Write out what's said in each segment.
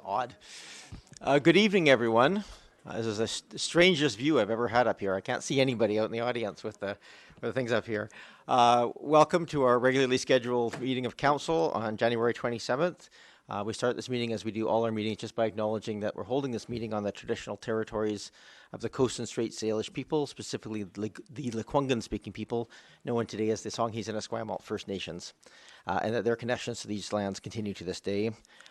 Odd. Good evening, everyone. This is the strangest view I've ever had up here. I can't see anybody out in the audience with the things up here. Welcome to our regularly scheduled meeting of council on January 27th. We start this meeting as we do all our meetings just by acknowledging that we're holding this meeting on the traditional territories of the Coast and Strait Salish people, specifically the Lekwungen-speaking people, known today as the Songhees and Esquimalt First Nations, and that their connections to these lands continue to this day.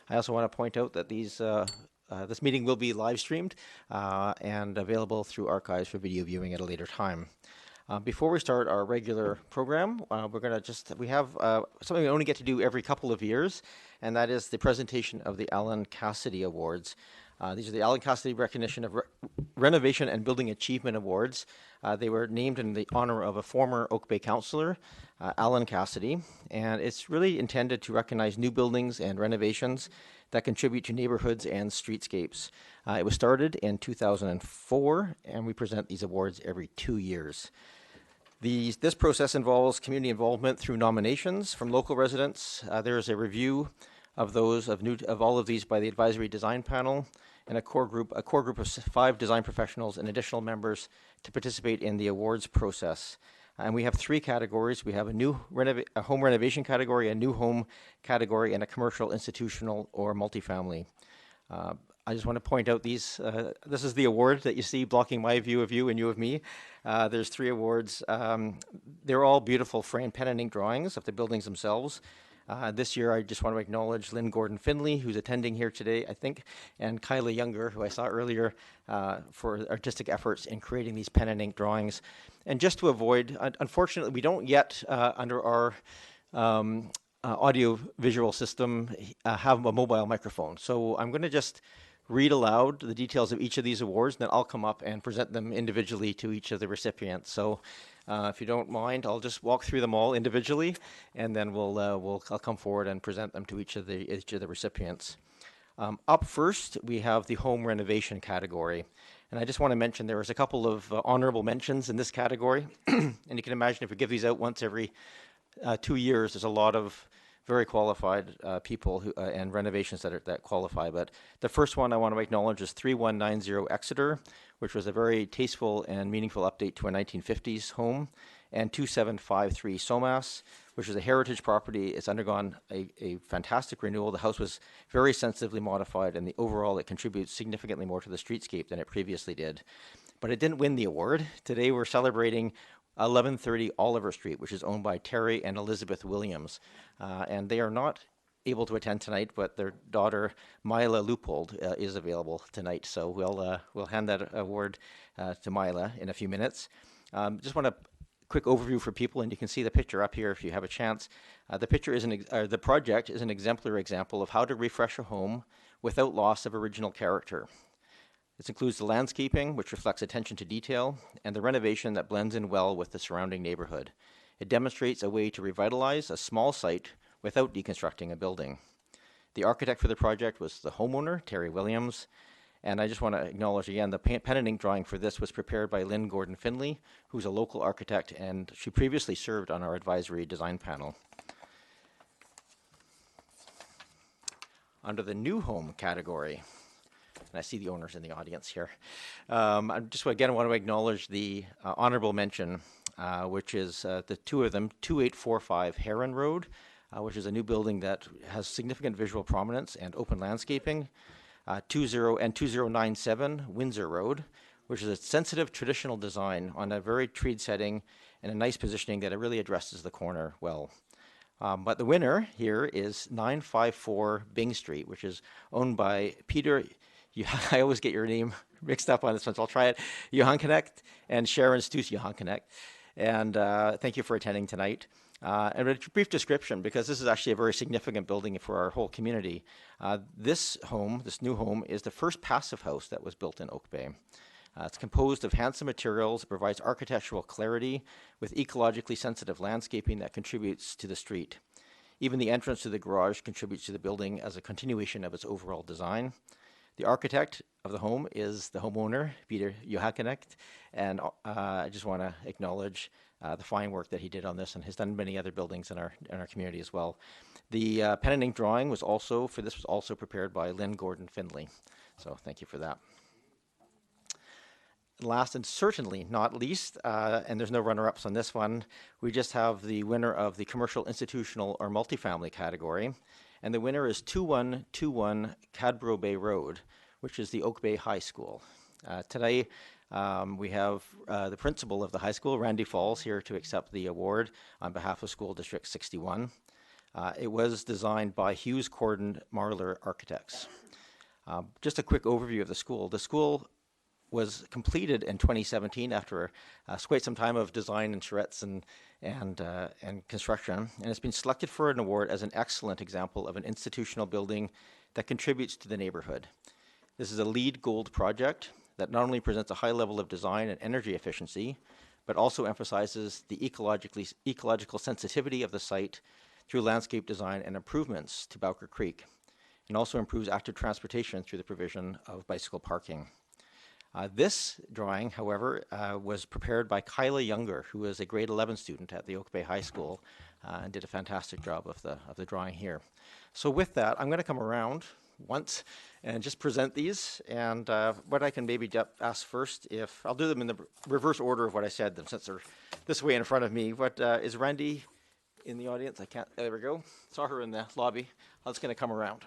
I also want to point out that this meeting will be live streamed and available through archives for video viewing at a later time. Before we start our regular program, we have something we only get to do every couple of years, and that is the presentation of the Alan Cassidy Awards. These are the Alan Cassidy Recognition of Renovation and Building Achievement Awards. They were named in the honor of a former Oak Bay councillor, Alan Cassidy, and it's really intended to recognize new buildings and renovations that contribute to neighborhoods and streetscapes. It was started in 2004, and we present these awards every 2 years. This process involves community involvement through nominations from local residents. There is a review of all of these by the advisory design panel, and a core group of 5 design professionals and additional members to participate in the awards process. And we have 3 categories. We have a home renovation category, a new home category, and a commercial, institutional, or multifamily. I just want to point out this is the award that you see blocking my view of you and you of me. There's 3 awards. They're all beautiful framed pen and ink drawings of the buildings themselves. This year, I just want to acknowledge Lynn Gordon-Finley, who's attending here today, I think, and Kyla Younger, who I saw earlier, for artistic efforts in creating these pen and ink drawings. And just to avoid, unfortunately, we don't yet, under our audio-visual system, have a mobile microphone. So I'm going to just read aloud the details of each of these awards, and then I'll come up and present them individually to each of the recipients. So if you don't mind, I'll just walk through them all individually, and then I'll come forward and present them to each of the recipients. Up first, we have the home renovation category. And I just want to mention there was a couple of honorable mentions in this category. And you can imagine if we give these out once every 2 years, there's a lot of very qualified people and renovations that qualify. But the first one I want to acknowledge is 3190 Exeter, which was a very tasteful and meaningful update to a 1950s home, and 2753 Somas, which is a heritage property. It's undergone a fantastic renewal. The house was very sensitively modified, and overall it contributes significantly more to the streetscape than it previously did. But it didn't win the award. Today we're celebrating 1130 Oliver Street, which is owned by Terry and Elizabeth Williams. And they are not able to attend tonight, but their daughter, Mila Leupold, is available tonight. So we'll hand that award to Mila in a few minutes. Just want a quick overview for people, and you can see the picture up here if you have a chance. The project is an exemplary example of how to refresh a home without loss of original character. This includes the landscaping, which reflects attention to detail, and the renovation that blends in well with the surrounding neighborhood. It demonstrates a way to revitalize a small site without deconstructing a building. The architect for the project was the homeowner, Terry Williams, and I just want to acknowledge again the pen and ink drawing for this was prepared by Lynn Gordon-Finley, who's a local architect, and she previously served on our advisory design panel. Under the new home category, and I see the owners in the audience here. I just again want to acknowledge the honorable mention, which is the 2 of them, 2845 Heron Road, which is a new building that has significant visual prominence and open landscaping. 2097 Windsor Road, which is a sensitive traditional design on a very treed setting and a nice positioning that it really addresses the corner well. But the winner here is 954 Bing Street, which is owned by Peter. I always get your name mixed up on this one, so I'll try it. Johannecht and Sharon Stoos Johannecht. And thank you for attending tonight. And a brief description, because this is actually a very significant building for our whole community. This new home, is the first passive house that was built in Oak Bay. It's composed of handsome materials, provides architectural clarity with ecologically sensitive landscaping that contributes to the street. Even the entrance to the garage contributes to the building as a continuation of its overall design. The architect of the home is the homeowner, Peter Johakinek, and I just want to acknowledge the fine work that he did on this and has done many other buildings in our community as well. The pen and ink drawing was also prepared by Lynn Gordon Findlay. So thank you for that. Last and certainly not least, and there's no runner-ups on this one, we just have the winner of the commercial, institutional, or multifamily category. And the winner is 2121 Cadbro Bay Road, which is the Oak Bay High School. Today, we have the principal of the high school, Randy Falls, here to accept the award on behalf of School District 61. It was designed by Hughes Corden Marler Architects. Just a quick overview of the school. The school was completed in 2017 after quite some time of design and charrettes and construction, and it's been selected for an award as an excellent example of an institutional building that contributes to the neighborhood. This is a LEED Gold project that not only presents a high level of design and energy efficiency, but also emphasizes the ecological sensitivity of the site through landscape design and improvements to Bowker Creek, and also improves active transportation through the provision of bicycle parking. This drawing, however, was prepared by Kyla Younger, who is a grade 11 student at the Oak Bay High School, and did a fantastic job of the drawing here. So with that, I'm going to come around once and just present these. And what I can maybe ask first, if I'll do them in the reverse order of what I said, since they're this way in front of me. What is Randy in the audience? I can't. There we go. Saw her in the lobby. I'm just going to come around.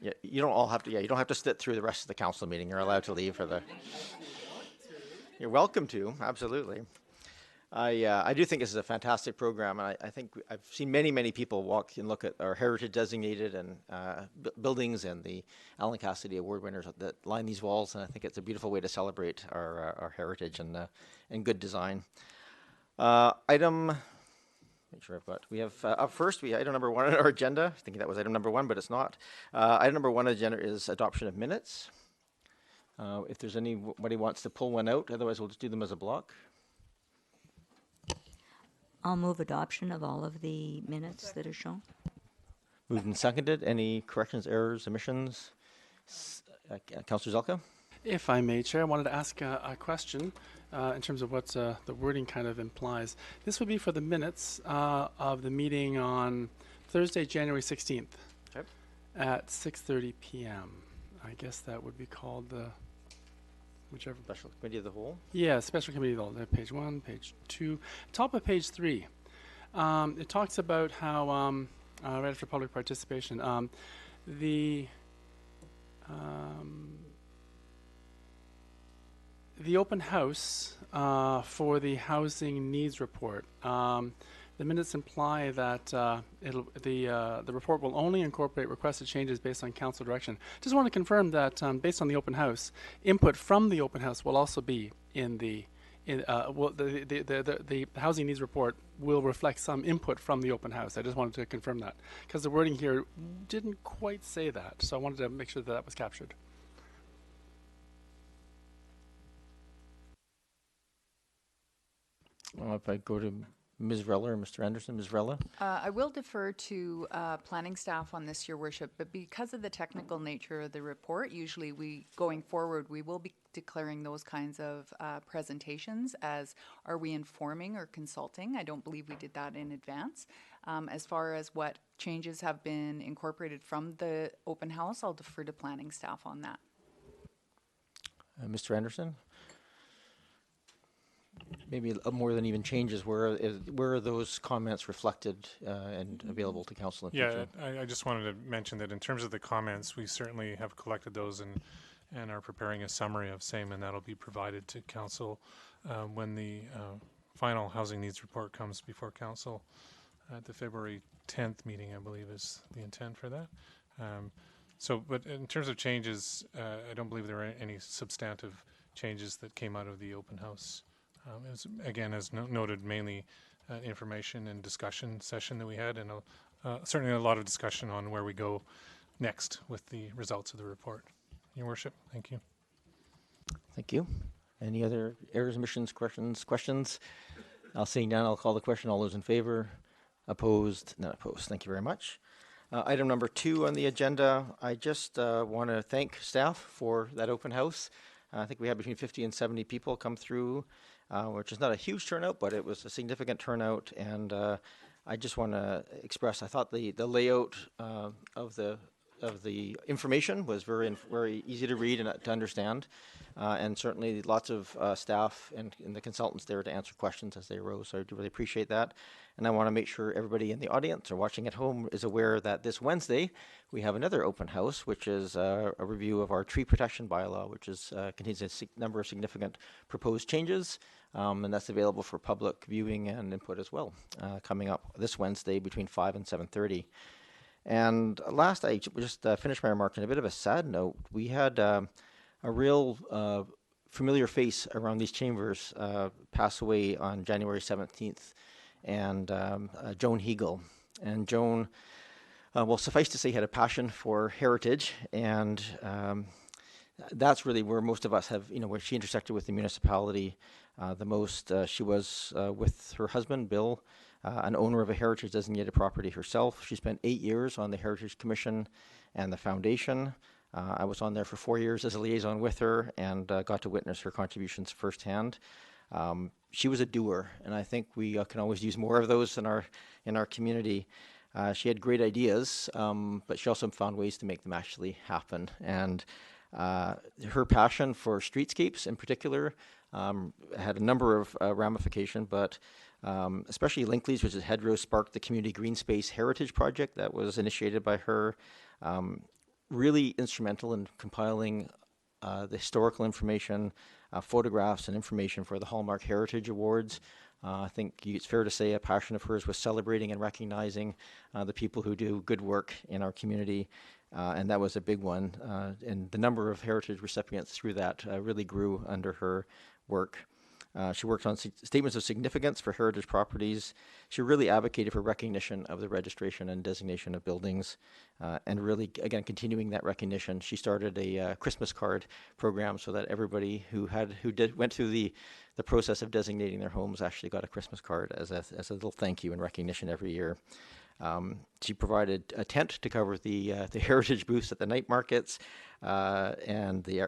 Yeah, you don't all have to. Yeah, you don't have to sit through the rest of the council meeting. You're allowed to leave for the. You're welcome to. Absolutely. I do think this is a fantastic program, and I think I've seen many people walk and look at our heritage designated and buildings and the Alan Cassidy Award winners that line these walls, and I think it's a beautiful way to celebrate our heritage and good design. Item. Make sure I've got. We have up first. We item number 1 on our agenda. Thinking that was item number 1, but it's not. Item number 1 on the agenda is adoption of minutes. If there's anybody wants to pull one out, otherwise we'll just do them as a block. I'll move adoption of all of the minutes that are shown. Moved and seconded. Any corrections, errors, omissions? Councillor Zelka? If I may, Chair, I wanted to ask a question in terms of what the wording kind of implies. This would be for the minutes of the meeting on Thursday, January 16th Okay. at 6:30 p.m. I guess that would be called the whichever. Special Committee of the Whole? Yeah, Special Committee of the Whole. Page 1, page 2. Top of page 3. It talks about how, right after public participation, the open house for the housing needs report. The minutes imply that the report will only incorporate requested changes based on council direction. Just want to confirm that based on the open house, input from the open house will also be in the housing needs report will reflect some input from the open house. I just wanted to confirm that because the wording here didn't quite say that, so I wanted to make sure that that was captured. If I go to Ms. Rella or Mr. Anderson, Ms. Rella? I will defer to planning staff on this, Your Worship, but because of the technical nature of the report, usually going forward, we will be declaring those kinds of presentations as are we informing or consulting. I don't believe we did that in advance. As far as what changes have been incorporated from the open house, I'll defer to planning staff on that. Mr. Anderson? Maybe more than even changes, where are those comments reflected and available to council in future? I just wanted to mention that in terms of the comments, we certainly have collected those and are preparing a summary of same, and that'll be provided to council when the final housing needs report comes before council at the February 10th meeting, I believe is the intent for that. But in terms of changes, I don't believe there are any substantive changes that came out of the open house. As noted, mainly information and discussion session that we had, and certainly a lot of discussion on where we go next with the results of the report. Your Worship, thank you. Thank you. Any other errors, omissions, questions? Seeing none, I'll call the question. All those in favor? Opposed? None opposed. Thank you very much. Item number 2 on the agenda, I just want to thank staff for that open house. I think we had between 50 and 70 people come through, which is not a huge turnout, but it was a significant turnout. And I just want to express, I thought the layout of the information was very easy to read and to understand. And certainly lots of staff and the consultants there to answer questions as they arose. So I do really appreciate that. And I want to make sure everybody in the audience or watching at home is aware that this Wednesday we have another open house, which is a review of our tree protection bylaw, which contains a number of significant proposed changes. And that's available for public viewing and input as well, coming up this Wednesday between 5 and 7:30. And last, I just finished my remarks on a bit of a sad note. We had a real familiar face around these chambers pass away on January 17th, and Joan Hegel. And Joan, well, suffice to say, had a passion for heritage, and that's really where most of us have, where she intersected with the municipality the most. She was with her husband, Bill, an owner of a heritage designated property herself. She spent 8 years on the Heritage Commission and the Foundation. I was on there for 4 years as a liaison with her and got to witness her contributions firsthand. She was a doer, and I think we can always use more of those in our community. She had great ideas, but she also found ways to make them actually happen. And her passion for streetscapes in particular had a number of ramifications, but especially Linkley's, which is hedgerow, sparked the Community Green Space Heritage Project that was initiated by her. really instrumental in compiling the historical information, photographs and information for the Hallmark Heritage Awards. I think it's fair to say a passion of hers was celebrating and recognizing the people who do good work in our community, and that was a big one. And the number of heritage recipients through that really grew under her work. She worked on statements of significance for heritage properties. She really advocated for recognition of the registration and designation of buildings, and really, again, continuing that recognition. She started a Christmas card program so that everybody who went through the process of designating their homes actually got a Christmas card as a little thank you and recognition every year. She provided a tent to cover the heritage booths at the night markets, and they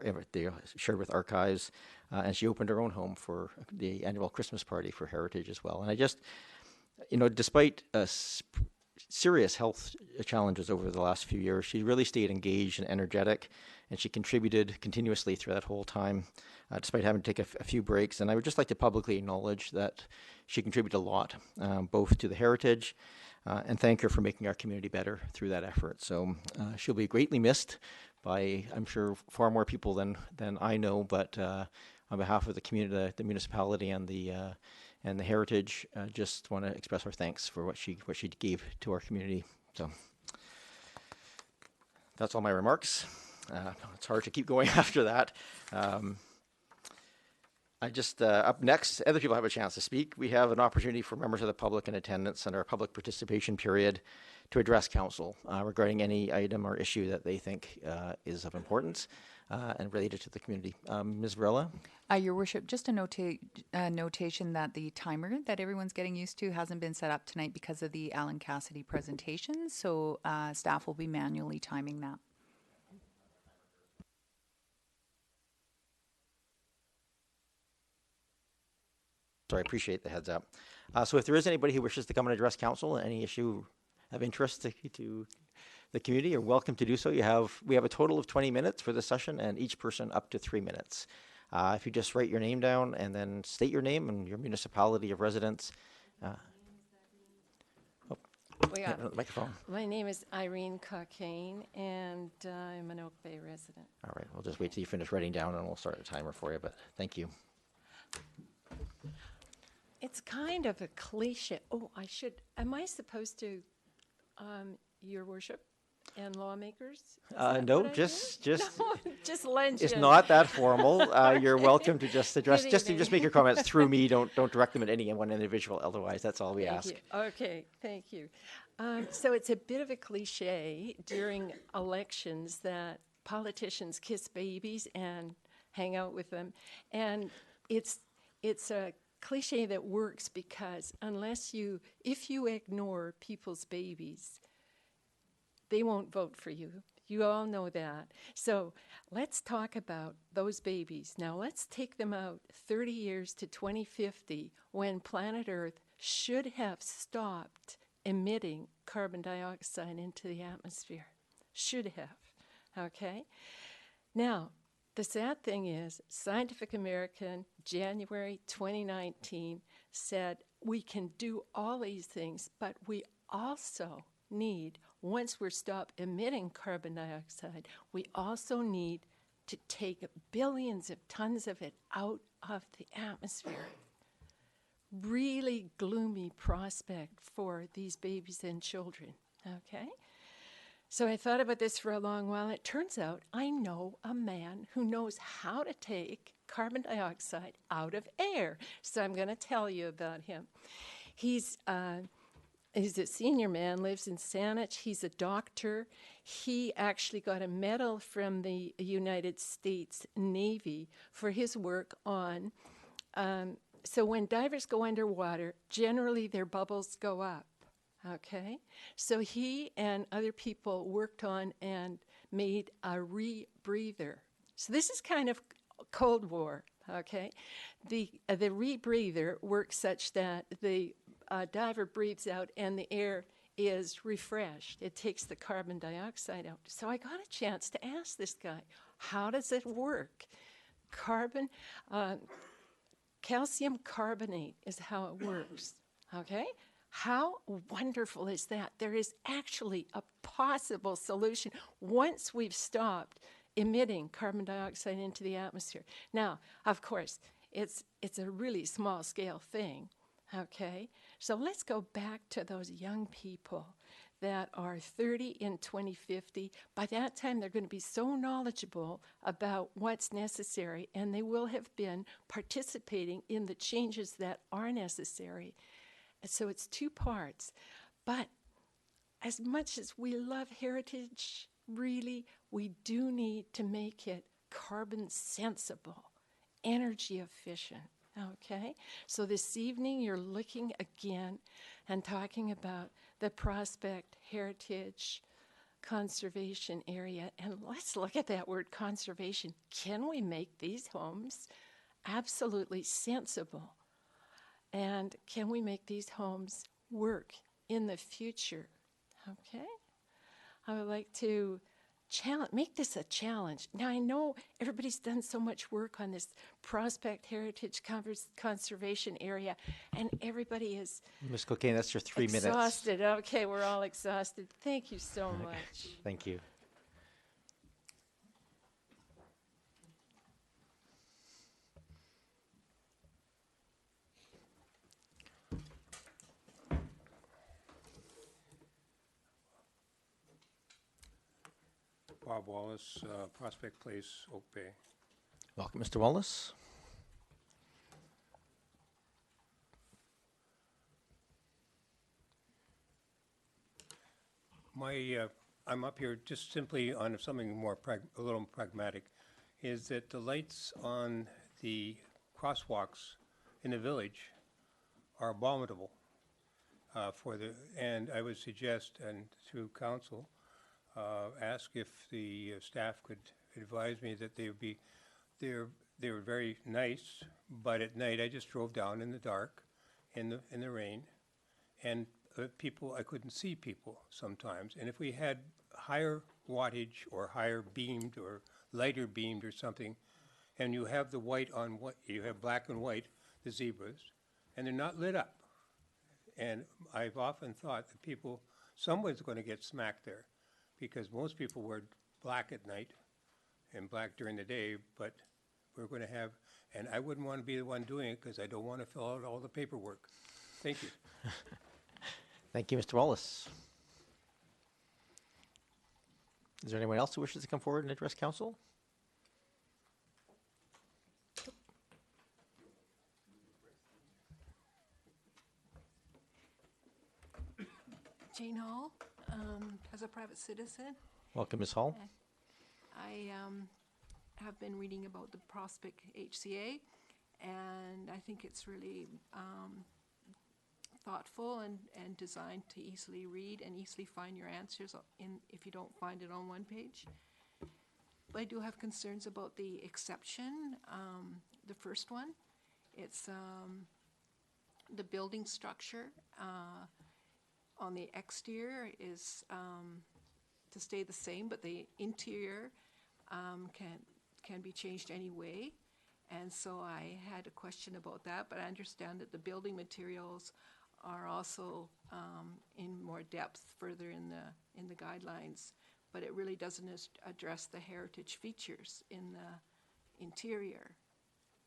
shared with archives. And she opened her own home for the annual Christmas party for Heritage as well. And I just, despite serious health challenges over the last few years, she really stayed engaged and energetic, and she contributed continuously through that whole time, despite having to take a few breaks. And I would just like to publicly acknowledge that she contributed a lot, both to the Heritage, and thank her for making our community better through that effort. So she'll be greatly missed by, I'm sure, far more people than I know, but on behalf of the community, the municipality, and the Heritage, just want to express our thanks for what she gave to our community. So that's all my remarks. It's hard to keep going after that. I just, up next, other people have a chance to speak. We have an opportunity for members of the public in attendance in our public participation period to address council regarding any item or issue that they think is of importance and related to the community. Ms. Varela? Your Worship, just a notation that the timer that everyone's getting used to hasn't been set up tonight because of the Alan Cassidy presentation, so staff will be manually timing that. So I appreciate the heads up. So if there is anybody who wishes to come and address council, any issue of interest to the community, you're welcome to do so. We have a total of 20 minutes for this session, and each person up to 3 minutes. If you just write your name down and then state your name and your municipality of residence. Yeah. The microphone. My name is Irene Cockayne, and I'm an Oak Bay resident. All right, we'll just wait till you finish writing down, and we'll start a timer for you, but thank you. It's kind of a cliche. Oh, am I supposed to, Your Worship and lawmakers? No, just No, just legend. it's not that formal. You're welcome to just address, just make your comments through me. Don't direct them at any one individual. Otherwise, that's all we ask. Okay, thank you. So it's a bit of a cliche during elections that politicians kiss babies and hang out with them, and it's a cliche that works because if you ignore people's babies, they won't vote for you. You all know that. So let's talk about those babies. Now let's take them out 30 years to 2050 when planet Earth should have stopped emitting carbon dioxide into the atmosphere. Should have, okay? Now, the sad thing is, Scientific American, January 2019, said we can do all these things, but we also need, once we're stopped emitting carbon dioxide, we also need to take billions of tons of it out of the atmosphere. Really gloomy prospect for these babies and children, okay? So I thought about this for a long while. It turns out I know a man who knows how to take carbon dioxide out of air. So I'm going to tell you about him. He's a senior man, lives in Saanich. He's a doctor. He actually got a medal from the United States Navy for his work on, so when divers go underwater, generally their bubbles go up. Okay, so he and other people worked on and made a rebreather. So this is kind of Cold War. Okay, the rebreather works such that the diver breathes out and the air is refreshed. It takes the carbon dioxide out. So I got a chance to ask this guy, how does it work? Calcium carbonate is how it works. Okay. How wonderful is that? There is actually a possible solution once we've stopped emitting carbon dioxide into the atmosphere. Now, of course, it's a really small scale thing, okay? So let's go back to those young people that are 30 in 2050. By that time, they're going to be so knowledgeable about what's necessary, and they will have been participating in the changes that are necessary. So it's two parts. But as much as we love heritage, really, we do need to make it carbon sensible, energy efficient. Okay? So this evening, you're looking again and talking about the Prospect Heritage Conservation Area. And let's look at that word conservation. Can we make these homes absolutely sensible? And can we make these homes work in the future? Okay? I would like to make this a challenge. Now, I know everybody's done so much work on this Prospect Heritage Conservation Area, and everybody is Ms. Cocaine, that's your 3 minutes. exhausted. Okay, we're all exhausted. Thank you so much. Thank you. Bob Wallace, Prospect Place, Oak Bay. Welcome, Mr. Wallace. I'm up here just simply on something more a little pragmatic, is that the lights on the crosswalks in the village are abominable and I would suggest, and through council, ask if the staff could advise me that they were very nice, but at night I just drove down in the dark, in the rain, and I couldn't see people sometimes. And if we had higher wattage or higher beamed or lighter beamed or something, and you have the white on what you have black and white, the zebras, and they're not lit up. And I've often thought that someone's going to get smacked there, because most people wear black at night and black during the day, but we're going to have, and I wouldn't want to be the one doing it because I don't want to fill out all the paperwork. Thank you. Thank you, Mr. Wallace. Is there anyone else who wishes to come forward and address council? Jane Hall, as a private citizen. Welcome, Ms. Hall. I have been reading about the Prospect HCA, and I think it's really thoughtful and designed to easily read and easily find your answers if you don't find it on one page. But I do have concerns about the exception, the first one. It's the building structure on the exterior is to stay the same, but the interior can be changed anyway. And so I had a question about that, but I understand that the building materials are also in more depth further in the guidelines, but it really doesn't address the heritage features in the interior.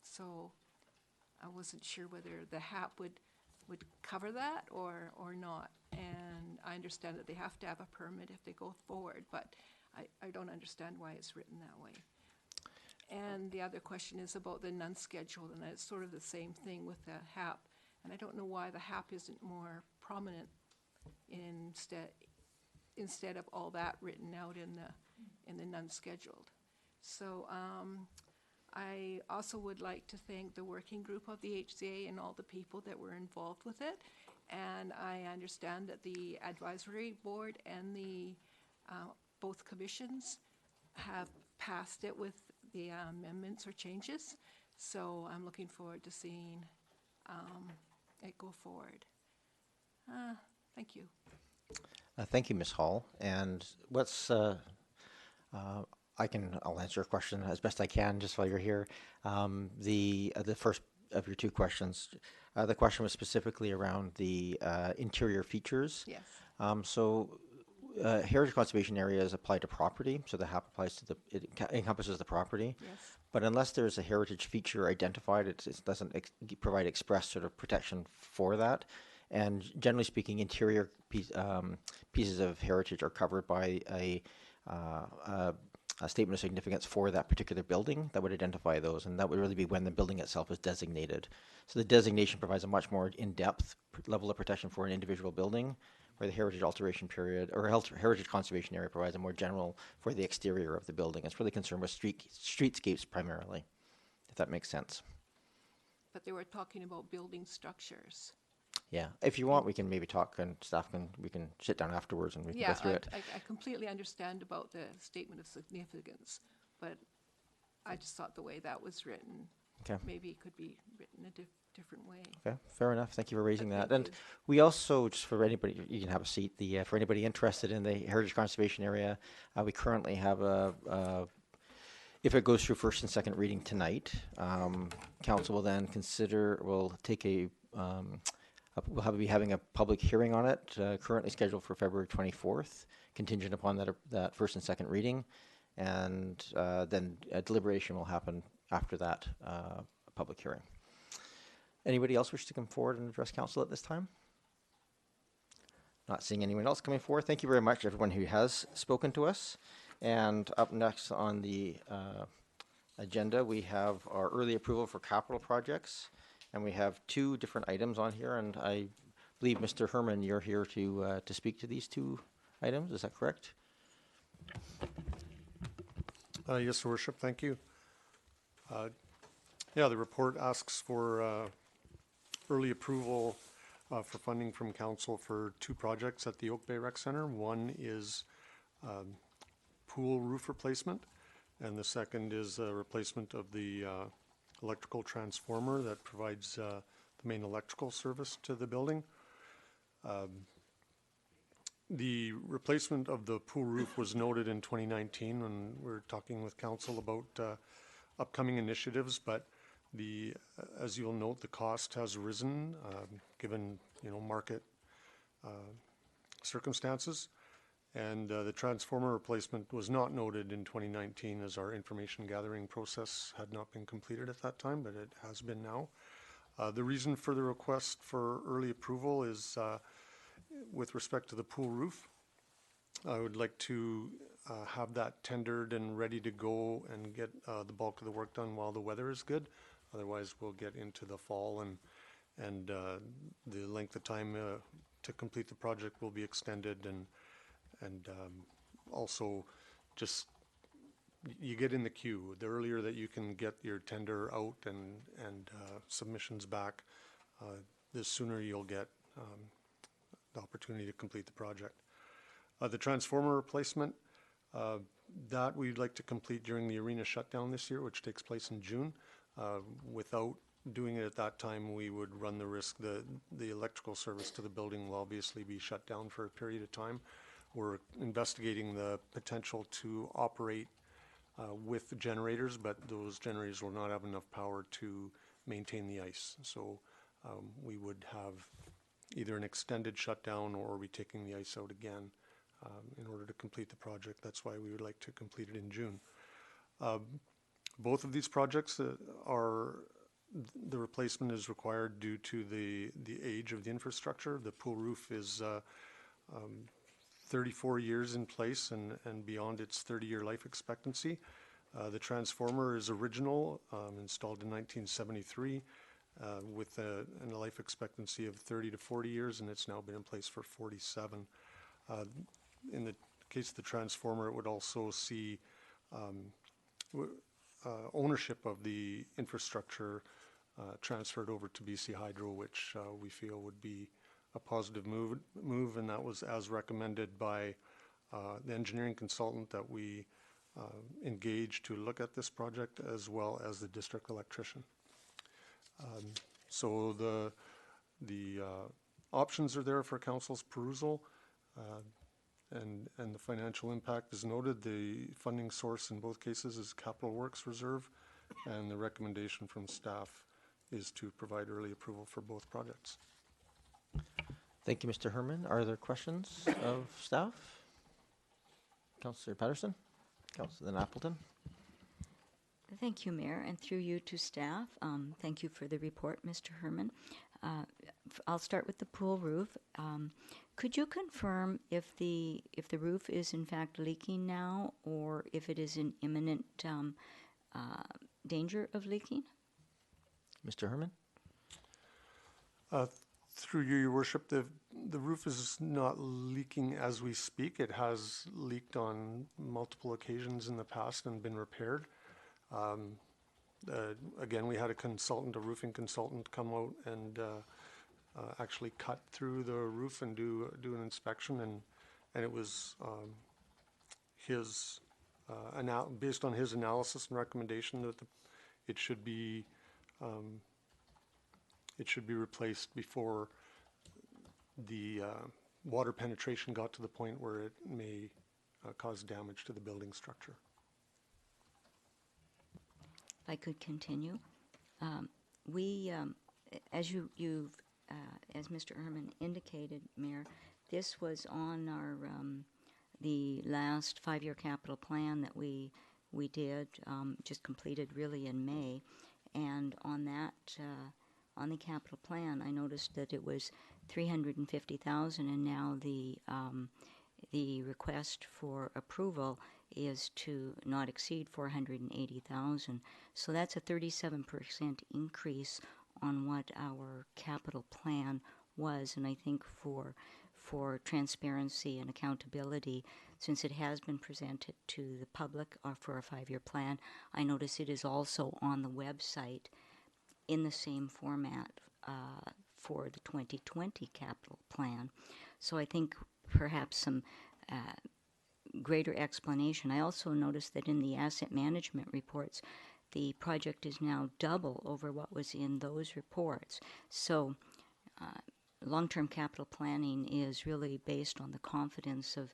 So I wasn't sure whether the HAP would cover that or not. And I understand that they have to have a permit if they go forward, but I don't understand why it's written that way. And the other question is about the non-scheduled, and it's sort of the same thing with the HAP. And I don't know why the HAP isn't more prominent instead of all that written out in the non-scheduled. So I also would like to thank the working group of the HCA and all the people that were involved with it. And I understand that the advisory board and the both commissions have passed it with the amendments or changes. So I'm looking forward to seeing it go forward. Thank you. Thank you, Ms. Hall. And I'll answer your question as best I can just while you're here. The first of your two questions, the question was specifically around the interior features. Yes. So heritage conservation areas apply to property, so the HAP applies to encompasses the property. Yes. But unless there's a heritage feature identified, it doesn't provide express sort of protection for that. And generally speaking, interior pieces of heritage are covered by a statement of significance for that particular building that would identify those, and that would really be when the building itself is designated. So the designation provides a much more in-depth level of protection for an individual building, where the heritage alteration period or heritage conservation area provides a more general for the exterior of the building. It's really concerned with streetscapes primarily, if that makes sense. But they were talking about building structures. Yeah, if you want, we can maybe talk, and we can sit down afterwards and we can go Yeah, through it. I completely understand about the statement of significance, but I just thought the way that was written, Okay. maybe it could be written a different way. Okay, fair enough. Thank you for raising that. Thank And you. we also, just for anybody, you can have a seat. For anybody interested in the heritage conservation area, we currently have if it goes through first and second reading tonight, council will then we'll be having a public hearing on it, currently scheduled for February 24th, contingent upon that first and second reading, and then a deliberation will happen after that public hearing. Anybody else wish to come forward and address council at this time? Not seeing anyone else coming forward. Thank you very much, everyone who has spoken to us. And up next on the agenda, we have our early approval for capital projects. And we have two different items on here. And I believe, Mr. Herman, you're here to speak to these two items. Is that correct? Yes, Your Worship. Thank you. Yeah, the report asks for early approval for funding from council for two projects at the Oak Bay Rec Center. One is pool roof replacement, and the second is a replacement of the electrical transformer that provides the main electrical service to the building. The replacement of the pool roof was noted in 2019 when we were talking with council about upcoming initiatives, but as you'll note, the cost has risen given market circumstances, and the transformer replacement was not noted in 2019 as our information gathering process had not been completed at that time, but it has been now. The reason for the request for early approval is with respect to the pool roof. I would like to have that tendered and ready to go and get the bulk of the work done while the weather is good. Otherwise, we'll get into the fall and the length of time to complete the project will be extended, and also just you get in the queue. The earlier that you can get your tender out and submissions back, the sooner you'll get the opportunity to complete the project. The transformer replacement, that we'd like to complete during the arena shutdown this year, which takes place in June. Without doing it at that time, we would run the risk that the electrical service to the building will obviously be shut down for a period of time. We're investigating the potential to operate with generators, but those generators will not have enough power to maintain the ice. So we would have either an extended shutdown or be taking the ice out again in order to complete the project. That's why we would like to complete it in June. Both of these projects the replacement is required due to the age of the infrastructure. The pool roof is 34 years in place and beyond its 30-year life expectancy. The transformer is original, installed in 1973 with a life expectancy of 30 to 40 years, and it's now been in place for 47. In the case of the transformer, it would also see ownership of the infrastructure transferred over to BC Hydro, which we feel would be a positive move, and that was as recommended by the engineering consultant that we engaged to look at this project, as well as the district electrician. So the options are there for council's perusal, and the financial impact is noted. The funding source in both cases is Capital Works Reserve, and the recommendation from staff is to provide early approval for both projects. Thank you, Mr. Herman. Are there questions of staff? Councillor Patterson. Councillor Appleton. Thank you, Mayor, and through you to staff. Thank you for the report, Mr. Herman. I'll start with the pool roof. Could you confirm if the roof is in fact leaking now, or if it is in imminent danger of leaking? Mr. Herman. Through you, Your Worship, the roof is not leaking as we speak. It has leaked on multiple occasions in the past and been repaired. Again, we had a roofing consultant come out and actually cut through the roof and do an inspection, and it was his based on his analysis and recommendation that it should be replaced before the water penetration got to the point where it may cause damage to the building structure. If I could continue, we, as as Mr. Herman indicated, Mayor, this was on our the last 5-year capital plan that we did, just completed really in May, and on that. On the capital plan, I noticed that it was $350,000, and now the request for approval is to not exceed $480,000. So that's a 37% increase on what our capital plan was, and I think for transparency and accountability, since it has been presented to the public for a 5-year plan, I notice it is also on the website in the same format for the 2020 capital plan. So I think perhaps some greater explanation. I also noticed that in the asset management reports, the project is now double over what was in those reports. So long-term capital planning is really based on the confidence of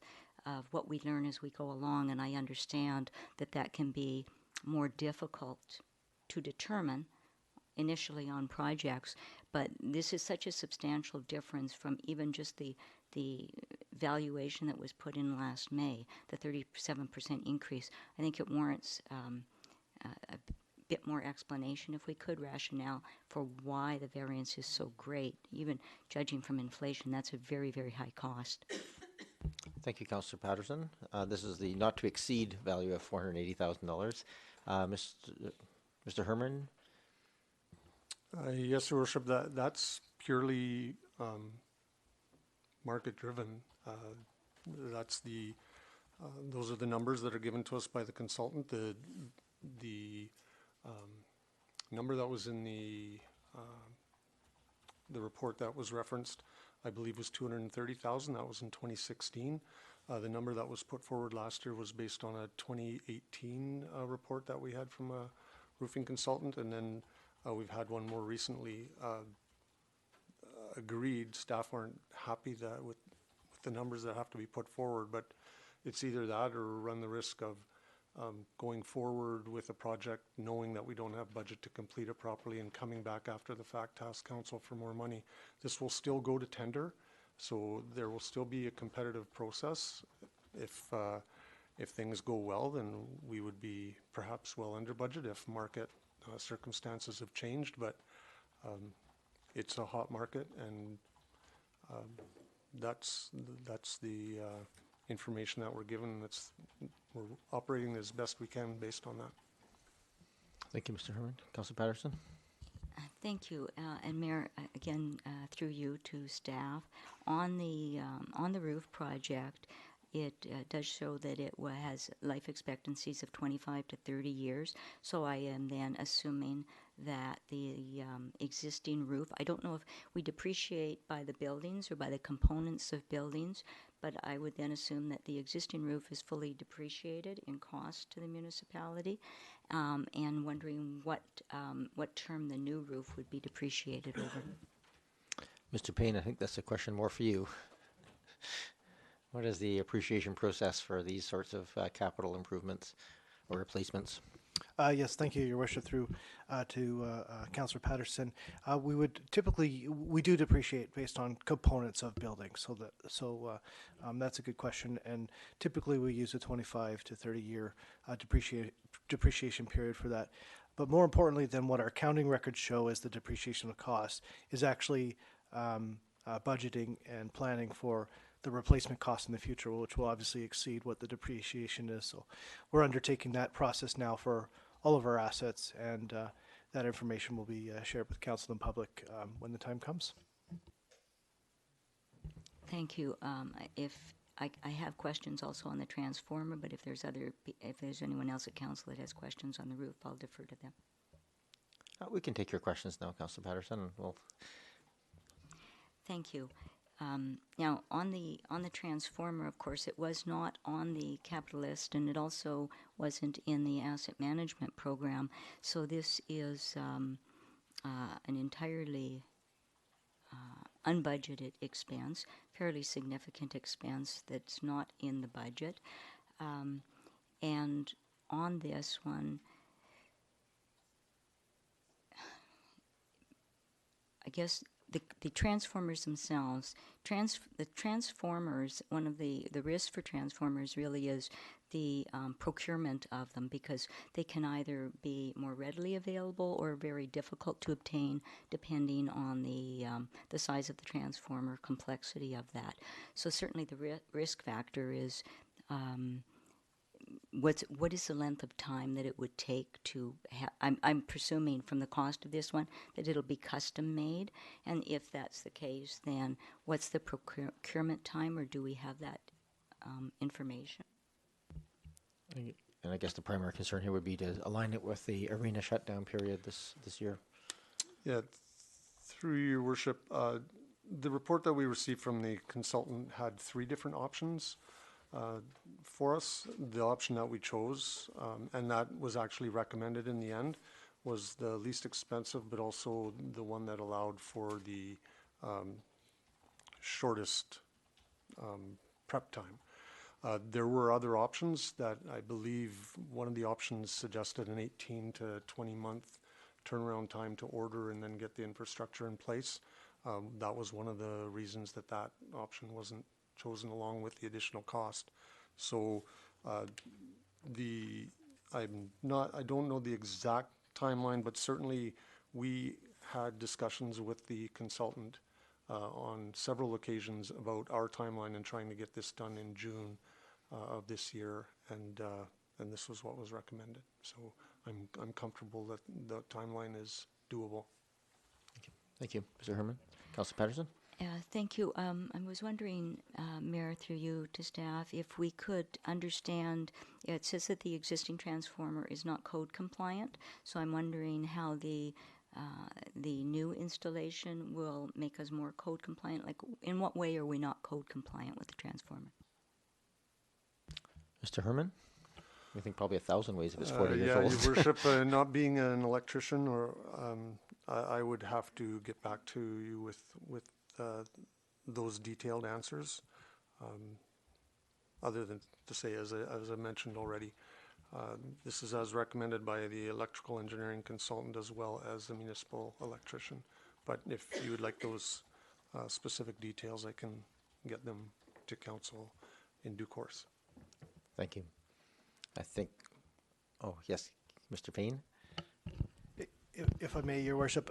what we learn as we go along, and I understand that that can be more difficult to determine initially on projects, but this is such a substantial difference from even just the valuation that was put in last May, the 37% increase. I think it warrants a bit more explanation, if we could, rationale for why the variance is so great. Even judging from inflation, that's a very, very high cost. Thank you, Councillor Patterson. This is the not to exceed value of $480,000. Mr. Herman. Yes, Your Worship, that's purely market-driven. That's those are the numbers that are given to us by the consultant. The number that was in the report that was referenced, I believe, was $230,000. That was in 2016. The number that was put forward last year was based on a 2018 report that we had from a roofing consultant, and then we've had one more recently. Agreed, staff aren't happy with the numbers that have to be put forward, but it's either that or run the risk of going forward with a project knowing that we don't have budget to complete it properly and coming back after the fact to ask council for more money. This will still go to tender, so there will still be a competitive process. If things go well, then we would be perhaps well under budget if market circumstances have changed, but it's a hot market, and that's the information that we're given. We're operating as best we can based on that. Thank you, Mr. Herman. Councillor Patterson. Thank you, and Mayor, again through you to staff on the roof project. It does show that it has life expectancies of 25 to 30 years. So I am then assuming that the existing roof, I don't know if we depreciate by the buildings or by the components of buildings, but I would then assume that the existing roof is fully depreciated in cost to the municipality, and wondering what term the new roof would be depreciated over. Mr. Payne, I think that's a question more for you. What is the appreciation process for these sorts of capital improvements or replacements? Yes, thank you, Your Worship. Through to Councillor Patterson, we would typically we do depreciate based on components of buildings. That's a good question, and typically we use a 25 to 30 year depreciation period for that. But more importantly than what our accounting records show as the depreciation of cost is actually budgeting and planning for the replacement cost in the future, which will obviously exceed what the depreciation is. So we're undertaking that process now for all of our assets, and that information will be shared with council and public when the time comes. Thank you. If I have questions also on the transformer, but if there's anyone else at council that has questions on the roof, I'll defer to them. We can take your questions now, Councillor Patterson. We'll Thank you. Now, on the transformer, of course, it was not on the capital list, and it also wasn't in the asset management program. So this is an entirely unbudgeted expense, fairly significant expense that's not in the budget. And on this one, I guess the transformers themselves, the transformers, one of the risks for transformers really is the procurement of them, because they can either be more readily available or very difficult to obtain depending on the size of the transformer, complexity of that. So certainly the risk factor is what is the length of time that it would take to have, I'm presuming from the cost of this one that it'll be custom made, and if that's the case, then what's the procurement time, or do we have that information? And I guess the primary concern here would be to align it with the arena shutdown period this year. Yeah, through your worship, the report that we received from the consultant had 3 different options for us. The option that we chose, and that was actually recommended in the end, was the least expensive, but also the one that allowed for the shortest prep time. There were other options that I believe one of the options suggested an 18 to 20 month turnaround time to order and then get the infrastructure in place. That was one of the reasons that that option wasn't chosen, along with the additional cost. So I don't know the exact timeline, but certainly we had discussions with the consultant on several occasions about our timeline and trying to get this done in June of this year, and this was what was recommended. So I'm comfortable that the timeline is doable. Thank you. Mr. Herman. Councillor Patterson. Thank you. I was wondering, Mayor, through you to staff, if we could understand, it says that the existing transformer is not code compliant, so I'm wondering how the new installation will make us more code compliant. Like, in what way are we not code compliant with the transformer? Mr. Herman? I think probably 1,000 ways if it's 40 years old. Your worship, not being an electrician, or I would have to get back to you with those detailed answers. Other than to say, as I mentioned already, this is as recommended by the electrical engineering consultant as well as the municipal electrician. But if you would like those specific details, I can get them to council in due course. Thank you. I think, oh yes, Mr. Payne. If I may, Your Worship,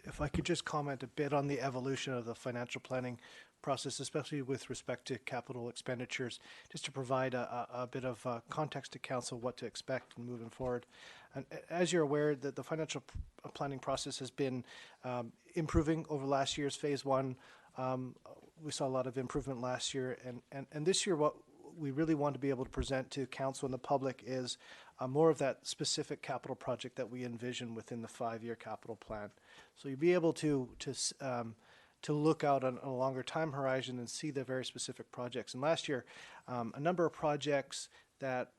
if I could just comment a bit on the evolution of the financial planning process, especially with respect to capital expenditures, just to provide a bit of context to council what to expect moving forward. And as you're aware, that the financial planning process has been improving over last year's phase 1. We saw a lot of improvement last year, and this year what we really want to be able to present to council and the public is more of that specific capital project that we envision within the 5-year capital plan. So you'll be able to look out on a longer time horizon and see the very specific projects. And last year, a number of projects that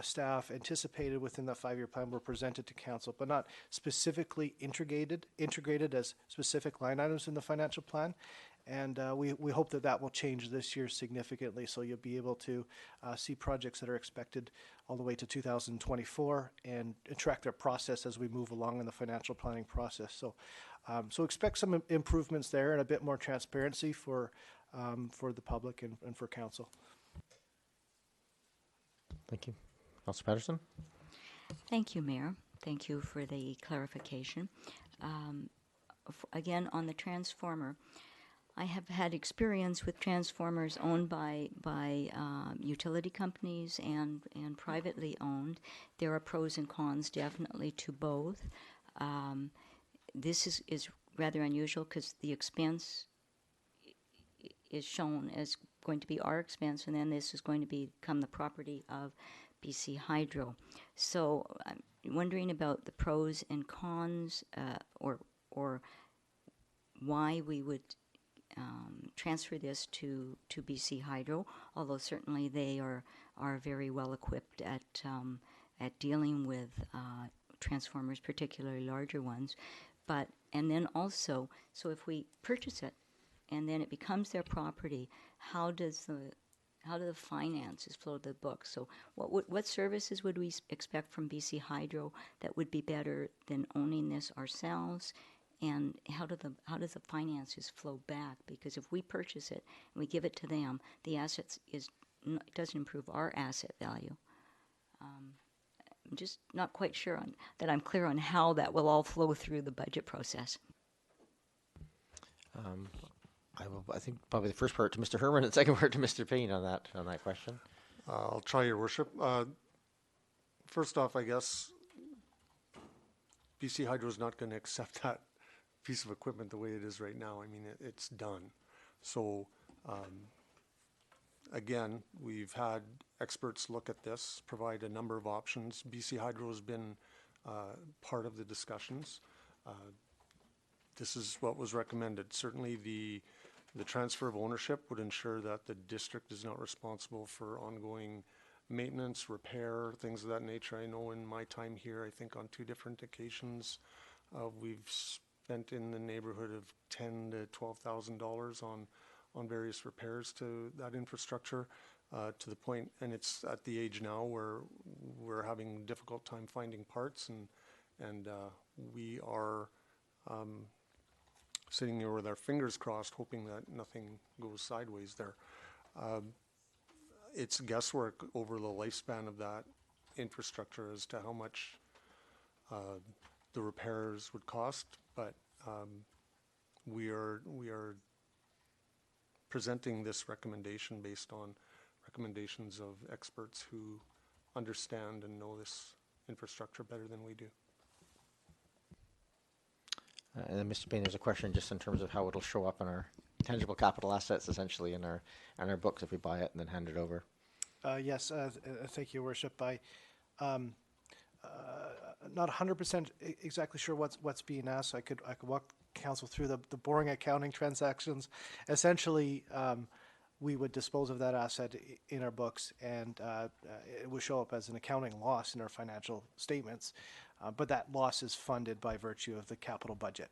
staff anticipated within the 5-year plan were presented to council, but not specifically integrated as specific line items in the financial plan. And we hope that that will change this year significantly, so you'll be able to see projects that are expected all the way to 2024 and track their process as we move along in the financial planning process. So expect some improvements there and a bit more transparency for the public and for council. Thank you. Councillor Patterson? Thank you, Mayor. Thank you for the clarification. Again, on the transformer, I have had experience with transformers owned by utility companies and privately owned. There are pros and cons definitely to both. This is rather unusual because the expense is shown as going to be our expense, and then this is going to become the property of BC Hydro. So I'm wondering about the pros and cons, or why we would transfer this to BC Hydro, although certainly they are very well equipped at dealing with transformers, particularly larger ones. And then also, so if we purchase it and then it becomes their property, how do the finances flow to the books? So what services would we expect from BC Hydro that would be better than owning this ourselves? And how does the finances flow back? Because if we purchase it and we give it to them, the assets doesn't improve our asset value. I'm just not quite sure that I'm clear on how that will all flow through the budget process. I think probably the first part to Mr. Herman and second part to Mr. Payne on that question. I'll try, Your Worship. First off, I guess BC Hydro is not going to accept that piece of equipment the way it is right now. I mean, it's done. So, again, we've had experts look at this, provide a number of options. BC Hydro has been part of the discussions. This is what was recommended. Certainly the transfer of ownership would ensure that the district is not responsible for ongoing maintenance, repair, things of that nature. I know in my time here, I think on 2 different occasions, we've spent in the neighborhood of $10,000 to $12,000 on various repairs to that infrastructure, to the point, and it's at the age now where we're having a difficult time finding parts, and we are sitting here with our fingers crossed, hoping that nothing goes sideways there. It's guesswork over the lifespan of that infrastructure as to how much the repairs would cost, but we are presenting this recommendation based on recommendations of experts who understand and know this infrastructure better than we do. And then Mr. Payne, there's a question just in terms of how it'll show up in our tangible capital assets, essentially in our books if we buy it and then hand it over. Yes, thank you, Your Worship. Not 100% exactly sure what's being asked. So I could walk council through the boring accounting transactions. Essentially, we would dispose of that asset in our books, and it would show up as an accounting loss in our financial statements. But that loss is funded by virtue of the capital budget.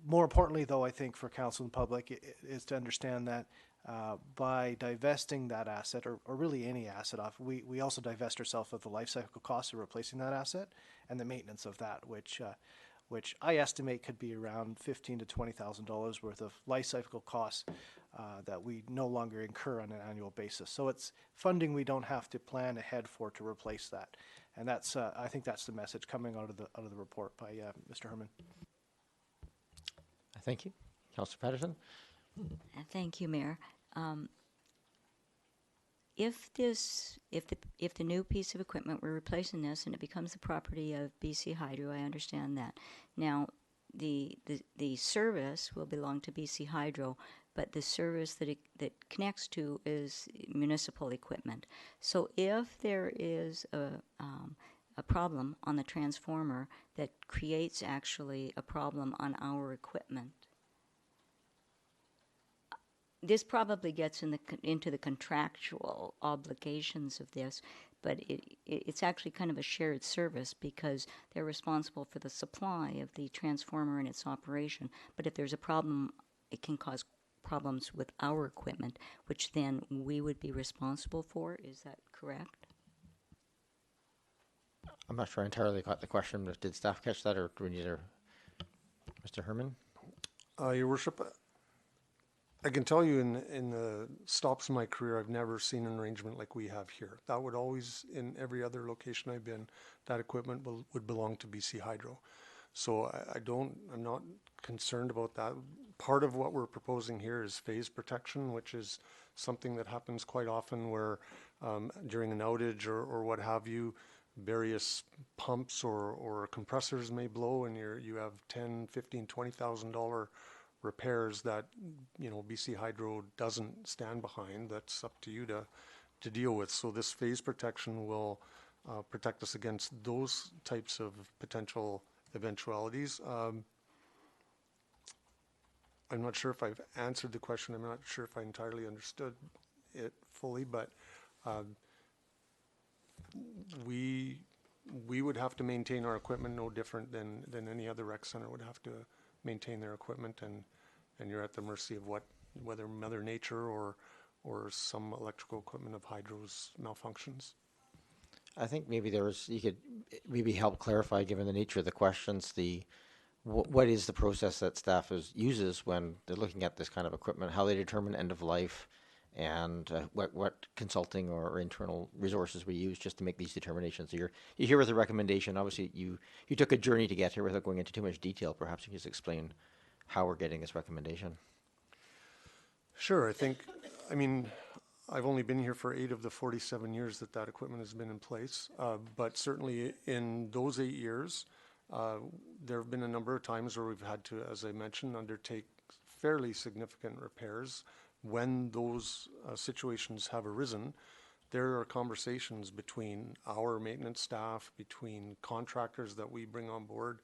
More importantly, though, I think for council and public is to understand that by divesting that asset, or really any asset off, we also divest ourselves of the life cycle costs of replacing that asset and the maintenance of that, which I estimate could be around $15,000 to $20,000 worth of life cycle costs that we no longer incur on an annual basis. So it's funding we don't have to plan ahead for to replace that, and that's I think that's the message coming out of the report by Mr. Herman. Thank you, Councillor Patterson. Thank you, Mayor. If the new piece of equipment, we're replacing this and it becomes the property of BC Hydro, I understand that. Now, the service will belong to BC Hydro, but the service that connects to is municipal equipment. So if there is a problem on the transformer that creates actually a problem on our equipment, this probably gets into the contractual obligations of this, but it's actually kind of a shared service because they're responsible for the supply of the transformer and its operation. But if there's a problem it can cause problems with our equipment, which then we would be responsible for. Is that correct? I'm not sure I entirely got the question, but did staff catch that, or do we need a Mr. Herman? Your worship, I can tell you in the stops in my career, I've never seen an arrangement like we have here. That would always, in every other location I've been, that equipment would belong to BC Hydro. So I'm not concerned about that. Part of what we're proposing here is phase protection, which is something that happens quite often where during an outage or what have you, various pumps or compressors may blow and you have $10,000, $15,000, $20,000 repairs that, you know, BC Hydro doesn't stand behind. That's up to you to deal with. So this phase protection will protect us against those types of potential eventualities. I'm not sure if I've answered the question. I'm not sure if I entirely understood it fully, but we would have to maintain our equipment no different than any other rec center would have to maintain their equipment, and you're at the mercy of whether Mother Nature or some electrical equipment of Hydro's malfunctions. I think maybe you could maybe help clarify, given the nature of the questions, what is the process that staff uses when they're looking at this kind of equipment, how they determine end of life, and what consulting or internal resources we use just to make these determinations. So you're here with a recommendation. Obviously, you took a journey to get here without going into too much detail. Perhaps you can just explain how we're getting this recommendation. Sure. I mean, I've only been here for 8 of the 47 years that equipment has been in place, but certainly in those 8 years, there have been a number of times where we've had to, as I mentioned, undertake fairly significant repairs. When those situations have arisen, there are conversations between our maintenance staff, between contractors that we bring on board,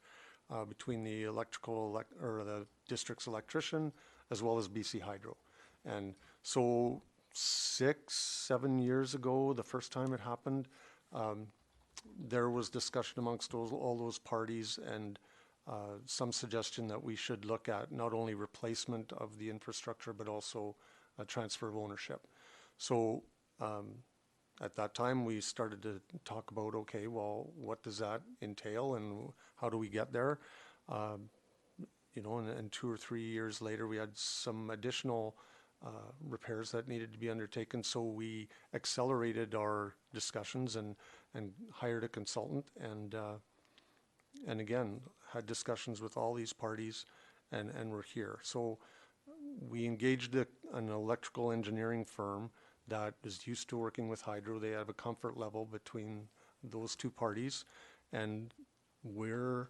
between the or the district's electrician, as well as BC Hydro. And so 6, 7 years ago, the first time it happened, there was discussion amongst all those parties and some suggestion that we should look at not only replacement of the infrastructure, but also a transfer of ownership. So at that time, we started to talk about, okay, well, what does that entail and how do we get there? You know, and 2 or 3 years later, we had some additional repairs that needed to be undertaken. So we accelerated our discussions and hired a consultant and again, had discussions with all these parties and we're here. So we engaged an electrical engineering firm that is used to working with Hydro. They have a comfort level between those two parties, and we're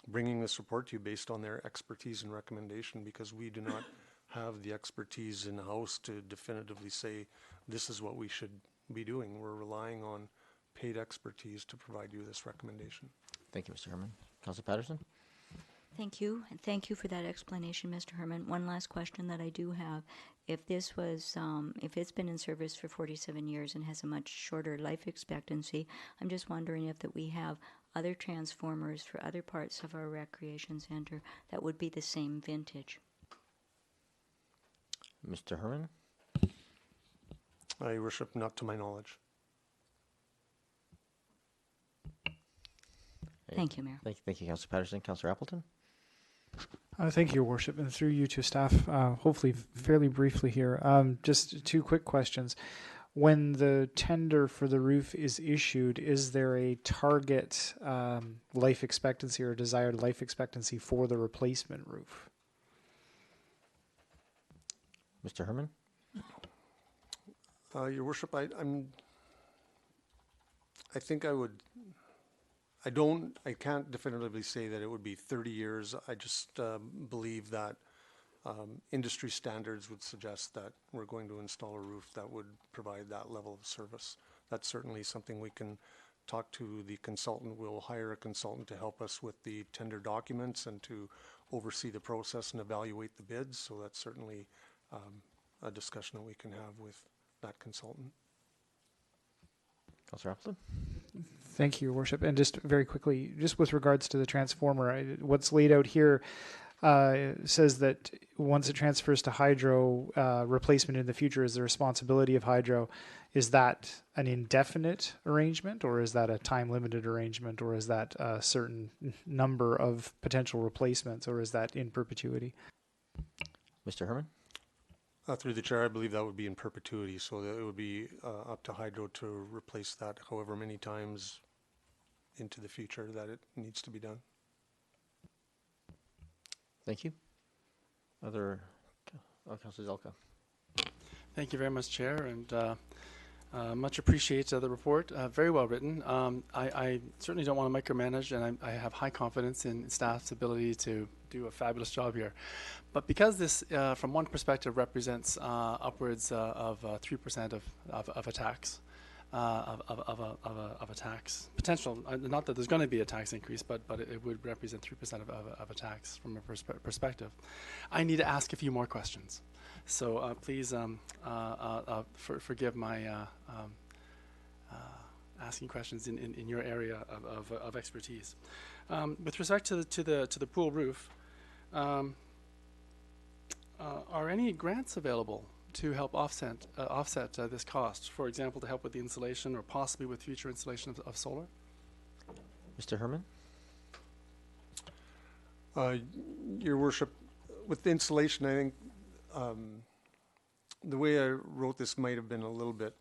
bringing this report to you based on their expertise and recommendation, because we do not have the expertise in-house to definitively say this is what we should be doing. We're relying on paid expertise to provide you this recommendation. Thank you, Mr. Herman. Councillor Patterson? Thank you, and thank you for that explanation, Mr. Herman. One last question that I do have. If this was, if it's been in service for 47 years and has a much shorter life expectancy, I'm just wondering if that we have other transformers for other parts of our recreation center that would be the same vintage. Mr. Herman? Your Worship, not to my knowledge. Thank you, Mayor. Thank you, Councillor Patterson. Councillor Appleton? Thank you, Your Worship, and through you to staff, hopefully fairly briefly here. Just 2 quick questions. When the tender for the roof is issued, is there a target life expectancy or desired life expectancy for the replacement roof? Mr. Herman? Your Worship, I can't definitively say that it would be 30 years. I just believe that industry standards would suggest that we're going to install a roof that would provide that level of service. That's certainly something we can talk to the consultant. We'll hire a consultant to help us with the tender documents and to oversee the process and evaluate the bids. So that's certainly a discussion that we can have with that consultant. Councillor Appleton? Thank you, Your Worship. And just very quickly, just with regards to the transformer, what's laid out here, says that once it transfers to hydro, replacement in the future is the responsibility of hydro. Is that an indefinite arrangement, or is that a time-limited arrangement, or is that a certain number of potential replacements, or is that in perpetuity? Mr. Herman? Through the chair, I believe that would be in perpetuity, so that it would be up to hydro to replace that however many times into the future that it needs to be done. Thank you. Other, Councilor Zelka. Thank you very much, Chair, and much appreciate the report. Very well written. I certainly don't want to micromanage, and I have high confidence in staff's ability to do a fabulous job here. But because this, from one perspective, represents upwards of 3% of a tax, of a tax potential, not that there's going to be a tax increase, but it would represent 3% of a tax from a perspective. I need to ask a few more questions. So please forgive my asking questions in your area of expertise. With respect to the pool roof, are any grants available to help offset this cost? For example, to help with the installation or possibly with future installation of solar? Mr. Herman? Your Worship, with the installation, I think the way I wrote this might have been a little bit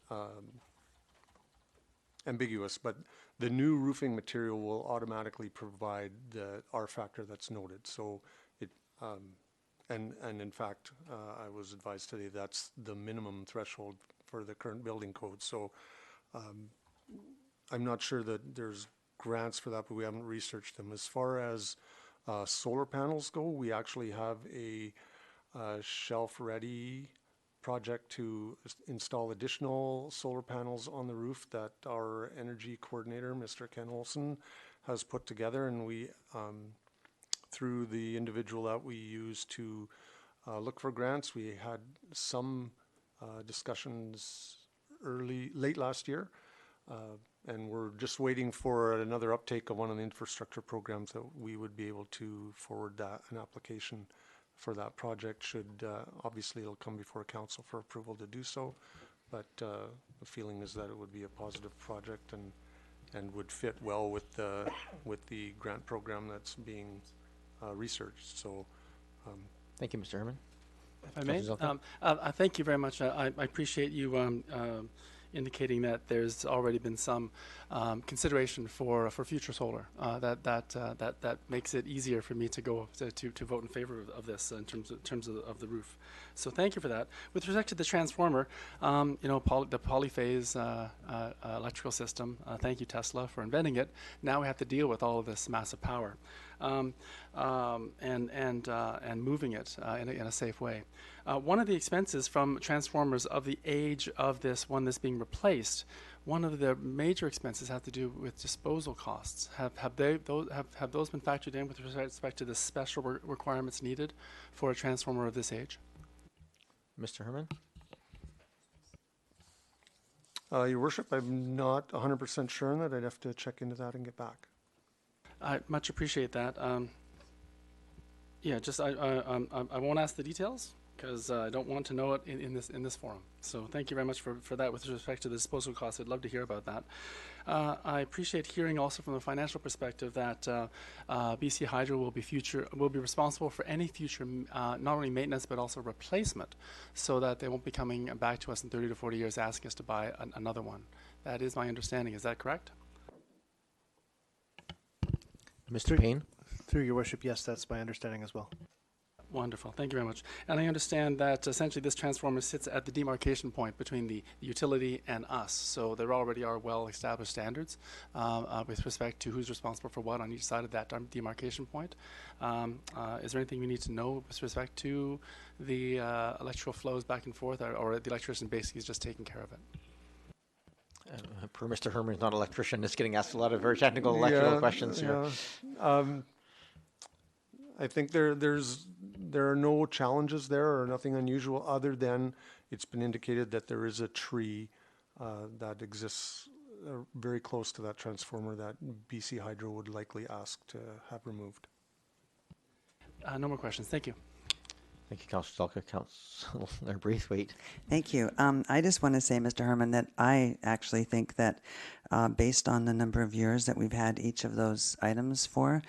ambiguous, but the new roofing material will automatically provide the R factor that's noted. So it, and in fact, I was advised today that's the minimum threshold for the current building code. So I'm not sure that there's grants for that, but we haven't researched them. As far as solar panels go, we actually have a shelf-ready project to install additional solar panels on the roof that our energy coordinator, Mr. Ken Olson, has put together, and we, through the individual that we use to look for grants, we had some discussions late last year, and we're just waiting for another uptake of one of the infrastructure programs that we would be able to forward that an application for that project. Should obviously it'll come before council for approval to do so, but the feeling is that it would be a positive project and would fit well with the grant program that's being researched. So Thank you, Mr. Herman. If I may, thank you very much. I appreciate you indicating that there's already been some consideration for future solar. That makes it easier for me to go to vote in favor of this in terms of the roof. So thank you for that. With respect to the transformer, the polyphase electrical system. Thank you, Tesla, for inventing it. Now we have to deal with all of this massive power. And moving it in a safe way. One of the expenses from transformers of the age of this one that's being replaced, one of the major expenses have to do with disposal costs. Have those been factored in with respect to the special requirements needed for a transformer of this age? Mr. Herman? Your Worship, I'm not 100% sure on that. I'd have to check into that and get back. I much appreciate that. Yeah, just I won't ask the details because I don't want to know it in this forum. So thank you very much for that. With respect to the disposal costs, I'd love to hear about that. I appreciate hearing also from a financial perspective that BC Hydro will be responsible for any future not only maintenance but also replacement, so that they won't be coming back to us in 30 to 40 years asking us to buy another one. That is my understanding. Is that correct? Mr. Payne? Through your worship, yes, that's my understanding as well. Wonderful. Thank you very much. And I understand that essentially this transformer sits at the demarcation point between the utility and us. So there already are well-established standards with respect to who's responsible for what on each side of that demarcation point. Is there anything we need to know with respect to the electrical flows back and forth, or the electrician basically is just taking care of it? Per Mr. Herman is not an electrician, is getting asked a lot of very technical electrical questions here. I think there are no challenges there or nothing unusual other than it's been indicated that there is a tree that exists very close to that transformer that BC Hydro would likely ask to have removed. No more questions. Thank you. Thank you, Councillor Stalka. Councillor Braithwaite. Thank you. I just want to say, Mr. Herman, that I actually think that based on the number of years that we've had each of those items for,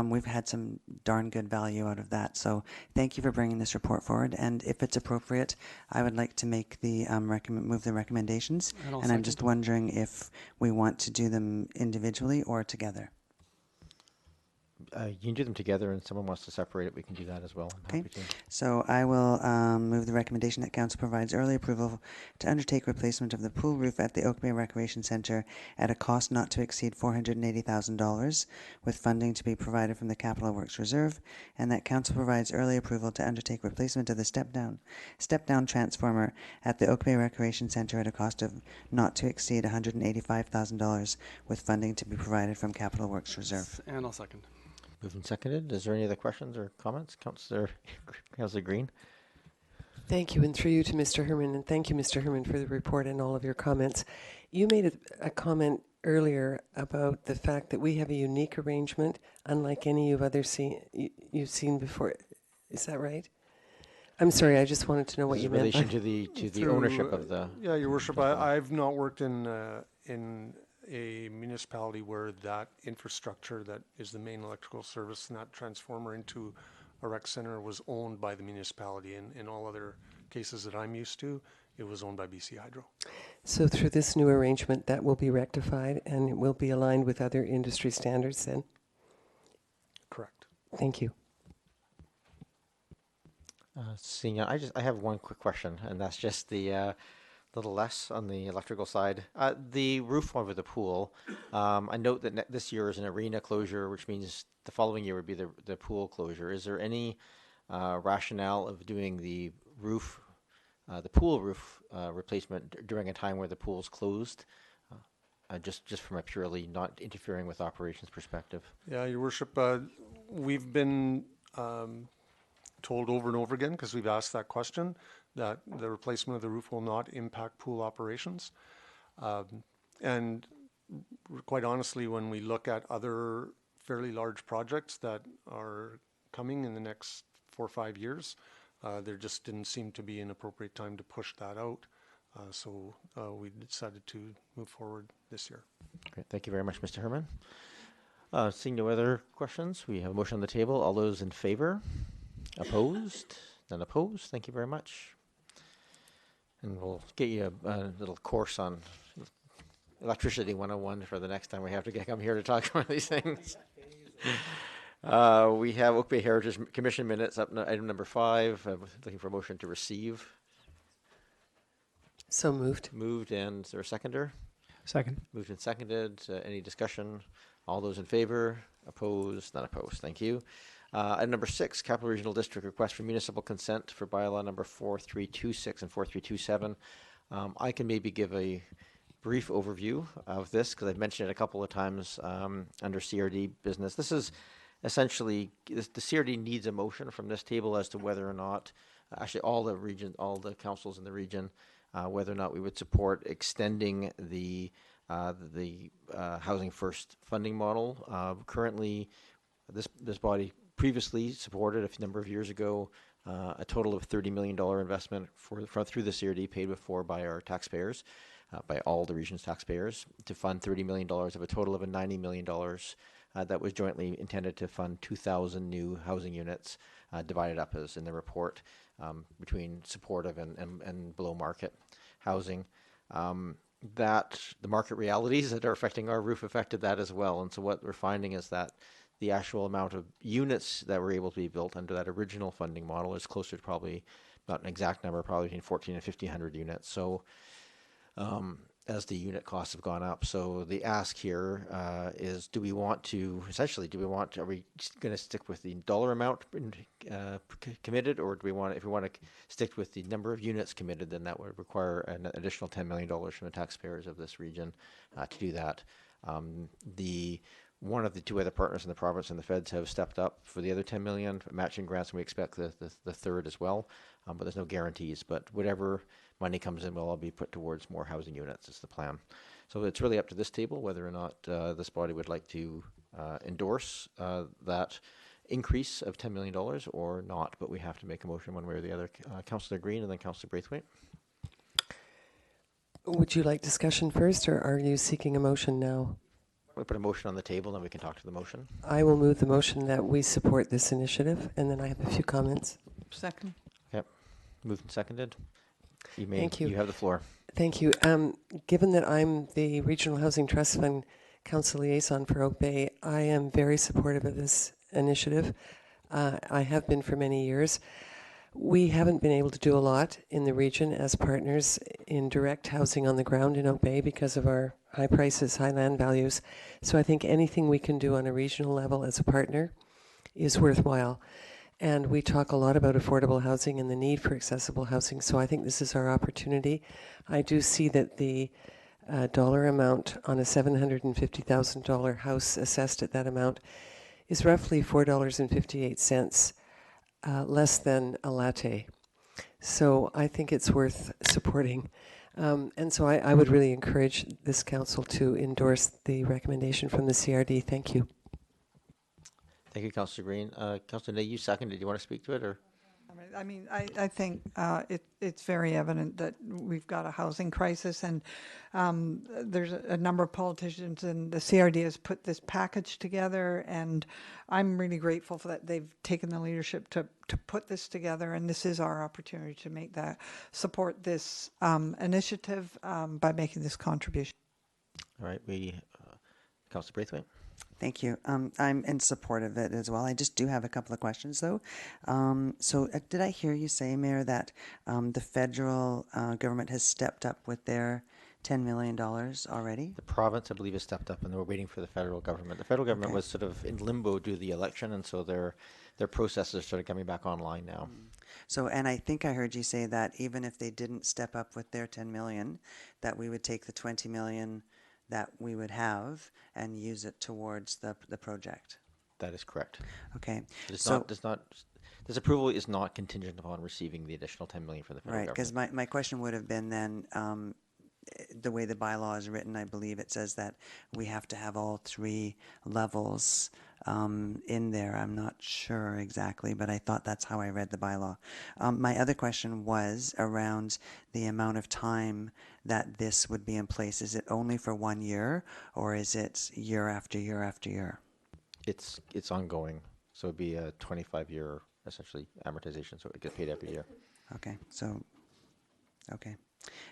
we've had some darn good value out of that. So thank you for bringing this report forward. And if it's appropriate, I would like to make the move the recommendations. And I'm just wondering if we want to do them individually or together. You can do them together, and if someone wants to separate it, we can do that as well. I'm happy to. So I will move the recommendation that Council provides early approval to undertake replacement of the pool roof at the Oak Bay Recreation Centre at a cost not to exceed $480,000, with funding to be provided from the Capital Works Reserve, and that Council provides early approval to undertake replacement of the step-down transformer at the Oak Bay Recreation Centre at a cost of not to exceed $185,000, with funding to be provided from Capital Works Reserve. And I'll second. Moved and seconded. Is there any other questions or comments? Councillor Green. Thank you, and through you to Mr. Herman, and thank you, Mr. Herman, for the report and all of your comments. You made a comment earlier about the fact that we have a unique arrangement, unlike any you've seen before. Is that right? I'm sorry, I just wanted to know what you meant. In relation to the ownership of the... Yeah, Your Worship, I've not worked in a municipality where that infrastructure that is the main electrical service and that transformer into a rec center was owned by the municipality. In all other cases that I'm used to, it was owned by BC Hydro. So through this new arrangement, that will be rectified and it will be aligned with other industry standards then? Correct. Thank you. I have one quick question, and that's just the little less on the electrical side. The roof over the pool, I note that this year is an arena closure, which means the following year would be the pool closure. Is there any rationale of doing the pool roof replacement during a time where the pool's closed? Just from a purely not interfering with operations perspective. Yeah, Your Worship, we've been told over and over again, because we've asked that question, that the replacement of the roof will not impact pool operations. And quite honestly, when we look at other fairly large projects that are coming in the next 4 or 5 years, there just didn't seem to be an appropriate time to push that out. So we decided to move forward this year. Great. Thank you very much, Mr. Herman. Seeing no other questions, we have a motion on the table. All those in favor? Opposed? None opposed. Thank you very much. And we'll get you a little course on electricity 101 for the next time we have to come here to talk about these things. We have Oak Bay Heritage Commission minutes up item number 5. Looking for a motion to receive. So moved. Moved, and is there a seconder? Second. Moved and seconded. Any discussion? All those in favor? Opposed? Not opposed. Thank you. Item number 6, Capital Regional District request for municipal consent for bylaw number 4326 and 4327. I can maybe give a brief overview of this because I've mentioned it a couple of times under CRD business. This is essentially, the CRD needs a motion from this table as to whether or not, actually all the councils in the region, whether or not we would support extending the Housing First funding model. Currently, this body previously supported a number of years ago a total of $30 million investment through the CRD paid for by our taxpayers, by all the region's taxpayers, to fund $30 million of a total of $90 million that was jointly intended to fund 2,000 new housing units, divided up as in the report between supportive and below market housing. That the market realities that are affecting our roof affected that as well. And so what we're finding is that the actual amount of units that were able to be built under that original funding model is closer to probably, not an exact number, probably between 1,400 and 1,500 units. So as the unit costs have gone up. So the ask here is, are we going to stick with the dollar amount committed, or if we want to stick with the number of units committed, then that would require an additional $10 million from the taxpayers of this region to do that. One of the two other partners in the province and the feds have stepped up for the other 10 million matching grants, and we expect the third as well. But there's no guarantees. But whatever money comes in will all be put towards more housing units is the plan. So it's really up to this table whether or not this body would like to endorse that increase of $10 million or not, but we have to make a motion one way or the other. Councillor Green and then Councillor Braithwaite. Would you like discussion first, or are you seeking a motion now? We'll put a motion on the table, then we can talk to the motion. I will move the motion that we support this initiative, and then I have a few comments. Second. Yep. Moved and seconded. You may. Thank you. You have the floor. Thank you. Given that I'm the Regional Housing Trust Fund Council Liaison for Oak Bay, I am very supportive of this initiative. I have been for many years. We haven't been able to do a lot in the region as partners in direct housing on the ground in Oak Bay because of our high prices, high land values. So I think anything we can do on a regional level as a partner is worthwhile. And we talk a lot about affordable housing and the need for accessible housing. So I think this is our opportunity. I do see that the dollar amount on a $750,000 house assessed at that amount is roughly $4.58. Less than a latte. So I think it's worth supporting. And so I would really encourage this council to endorse the recommendation from the CRD. Thank you. Thank you, Councillor Green. Councillor Ney, you seconded. Do you want to speak to it, or? I mean, I think it's very evident that we've got a housing crisis, and there's a number of politicians, and the CRD has put this package together, and I'm really grateful for that. They've taken the leadership to put this together, and this is our opportunity to make that, support this initiative by making this contribution. All right, Councillor Braithwaite. Thank you. I'm in support of it as well. I just do have a couple of questions, though. Did I hear you say, Mayor, that the federal government has stepped up with their $10 million already? The province, I believe, has stepped up, and we're waiting for the federal government. The federal government was sort of in limbo due to the election, and so their processes are sort of coming back online now. So, and I think I heard you say that even if they didn't step up with their 10 million, that we would take the 20 million that we would have and use it towards the project. That is correct. Okay. This approval is not contingent upon receiving the additional 10 million from the federal government. Right, because my question would have been then, the way the bylaw is written, I believe it says that we have to have all three levels in there. I'm not sure exactly, but I thought that's how I read the bylaw. My other question was around the amount of time that this would be in place. Is it only for 1 year, or is it year after year after year? It's ongoing, so it'd be a 25-year essentially amortization, so it gets paid every year. Okay, so okay.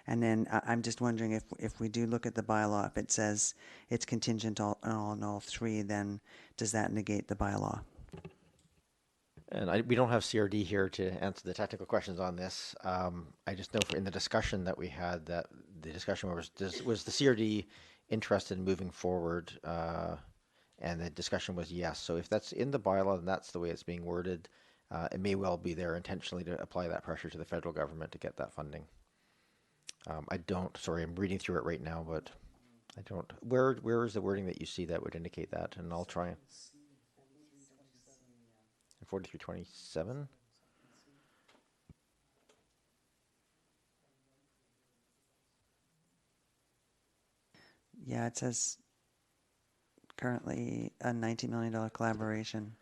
And then I'm just wondering if we do look at the bylaw, if it says it's contingent on all three, then does that negate the bylaw? And we don't have CRD here to answer the technical questions on this. I just know in the discussion that we had, that the discussion was the CRD interested in moving forward, and the discussion was yes. So if that's in the bylaw and that's the way it's being worded, it may well be there intentionally to apply that pressure to the federal government to get that funding. Sorry, I'm reading through it right now, but I don't. Where is the wording that you see that would indicate that? And I'll try. 4327. Yeah, it says currently a $90 million collaboration.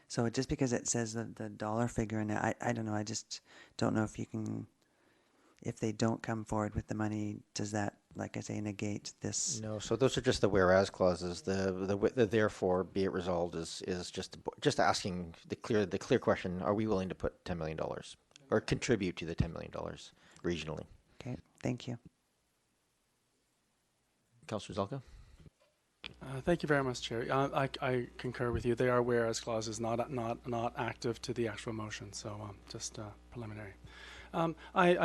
So just because it says the dollar figure in there, I don't know. I just don't know if they don't come forward with the money, does that, like I say, negate this? No, so those are just the whereas clauses. The therefore be it resolved is just asking the clear question: are we willing to put $10 million or contribute to the $10 million regionally? Okay, thank you. Councillor Zelka. Thank you very much, Chair. I concur with you. They are whereas clauses, not active to the actual motion. So just preliminary. I'm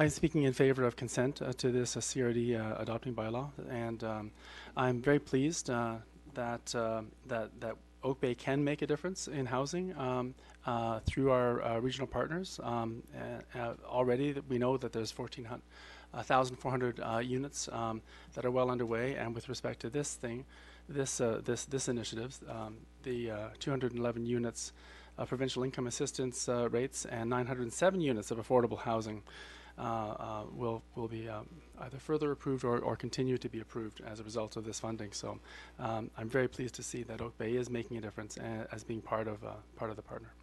speaking in favor of consent to this CRD adopting bylaw, and I'm very pleased that Oak Bay can make a difference in housing through our regional partners. Already, we know that there's 1,400 units that are well underway, and with respect to this initiative, the 211 units provincial income assistance rates and 907 units of affordable housing. will be either further approved or continue to be approved as a result of this funding. So I'm very pleased to see that Oak Bay is making a difference as being part of the partner.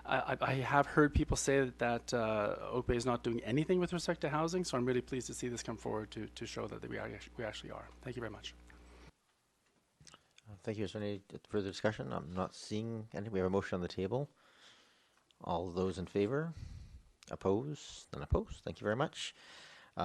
I have heard people say that Oak Bay is not doing anything with respect to housing, so I'm really pleased to see this come forward to show that we actually are. Thank you very much. Thank you. Is there any further discussion? I'm not seeing any. We have a motion on the table. All those in favor? Opposed? None opposed. Thank you very much.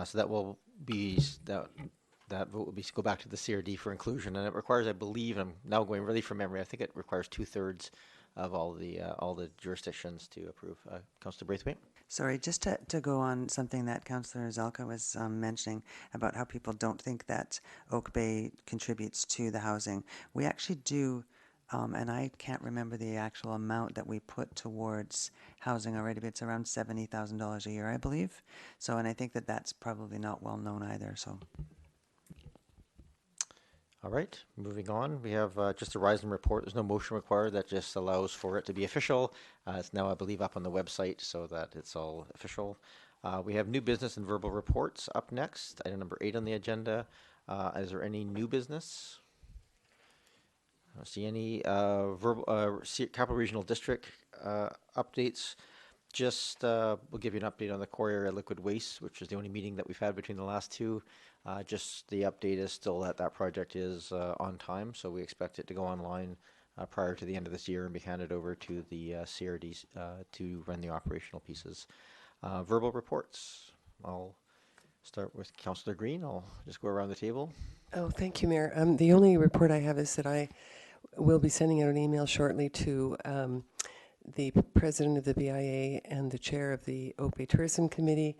So that will be that vote will be go back to the CRD for inclusion, and it requires, I believe, I'm now going really from memory, I think it requires 2/3 of all the jurisdictions to approve. Councillor Braithwaite. Sorry, just to go on something that Councillor Zelka was mentioning about how people don't think that Oak Bay contributes to the housing. We actually do, and I can't remember the actual amount that we put towards housing already, but it's around $70,000 a year, I believe. So, and I think that that's probably not well known either. So. All right, moving on. We have just a Ryzen report. There's no motion required. That just allows for it to be official. It's now, I believe, up on the website so that it's all official. We have new business and verbal reports up next. Item number 8 on the agenda. Is there any new business? I don't see any Capital Regional District updates. Just we'll give you an update on the core area liquid waste, which is the only meeting that we've had between the last two. Just the update is still that project is on time, so we expect it to go online prior to the end of this year and be handed over to the CRDs to run the operational pieces. Verbal reports. I'll start with Councillor Green. I'll just go around the table. Oh, thank you, Mayor. The only report I have is that I will be sending out an email shortly to the president of the BIA and the chair of the Oak Bay Tourism Committee,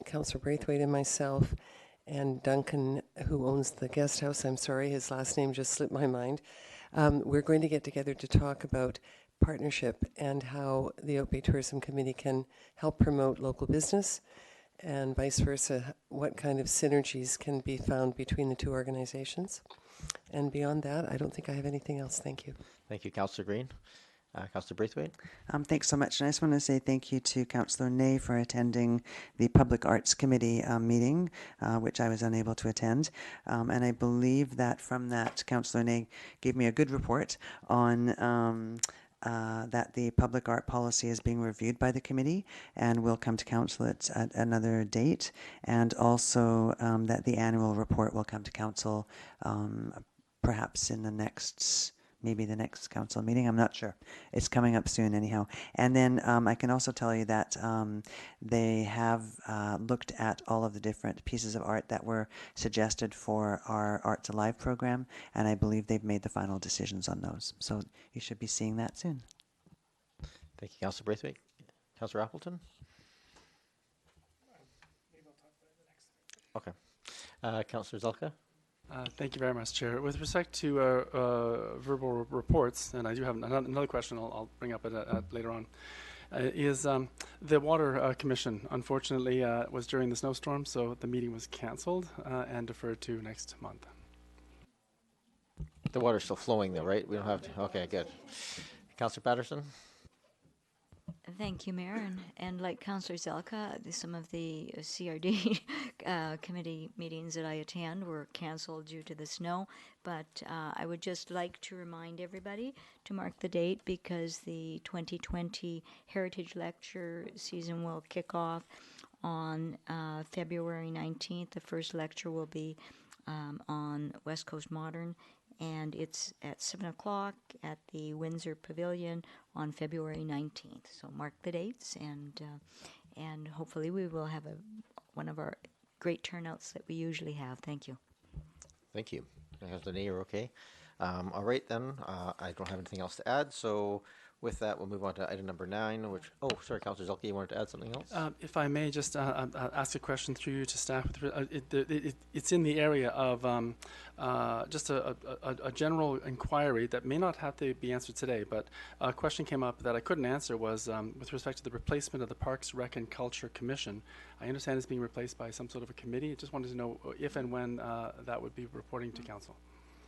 Councillor Braithwaite and myself, and Duncan, who owns the guest house. I'm sorry, his last name just slipped my mind. We're going to get together to talk about partnership and how the Oak Bay Tourism Committee can help promote local business and vice versa, what kind of synergies can be found between the two organizations. And beyond that, I don't think I have anything else. Thank you. Thank you, Councillor Green. Councillor Braithwaite. Thanks so much. And I just want to say thank you to Councillor Ney for attending the Public Arts Committee meeting, which I was unable to attend. And I believe that from that, Councillor Ney gave me a good report on that the public art policy is being reviewed by the committee and will come to council at another date, and also that the annual report will come to council perhaps in the next maybe the next council meeting. I'm not sure. It's coming up soon anyhow. And then I can also tell you that they have looked at all of the different pieces of art that were suggested for our Arts Alive program, and I believe they've made the final decisions on those. So you should be seeing that soon. Thank you, Councillor Braithwaite. Councillor Appleton? Okay. Councillor Zelka? Thank you very much, Chair. With respect to verbal reports, and I do have another question I'll bring up later on, is the Water Commission, unfortunately, was during the snowstorm, so the meeting was cancelled and deferred to next month. The water's still flowing though, right? We don't have to, okay, good. Councillor Patterson? Thank you, Mayor. And like Councillor Zelka, some of the CRD committee meetings that I attend were canceled due to the snow. But I would just like to remind everybody to mark the date, because the 2020 Heritage Lecture season will kick off on February 19th. The first lecture will be on West Coast Modern, and it's at 7 o'clock at the Windsor Pavilion on February 19th. So mark the dates, and hopefully we will have one of our great turnouts that we usually have. Thank you. Thank you. Councillor Ney, you're okay. All right then, I don't have anything else to add, so with that, we'll move on to item number 9, which, oh, sorry, Councillor Zelka, you wanted to add something else? If I may just ask a question through you to staff. It's in the area of just a general inquiry that may not have to be answered today, but a question came up that I couldn't answer was with respect to the replacement of the Parks, Rec and Culture Commission. I understand it's being replaced by some sort of a committee. I just wanted to know if and when that would be reporting to Council.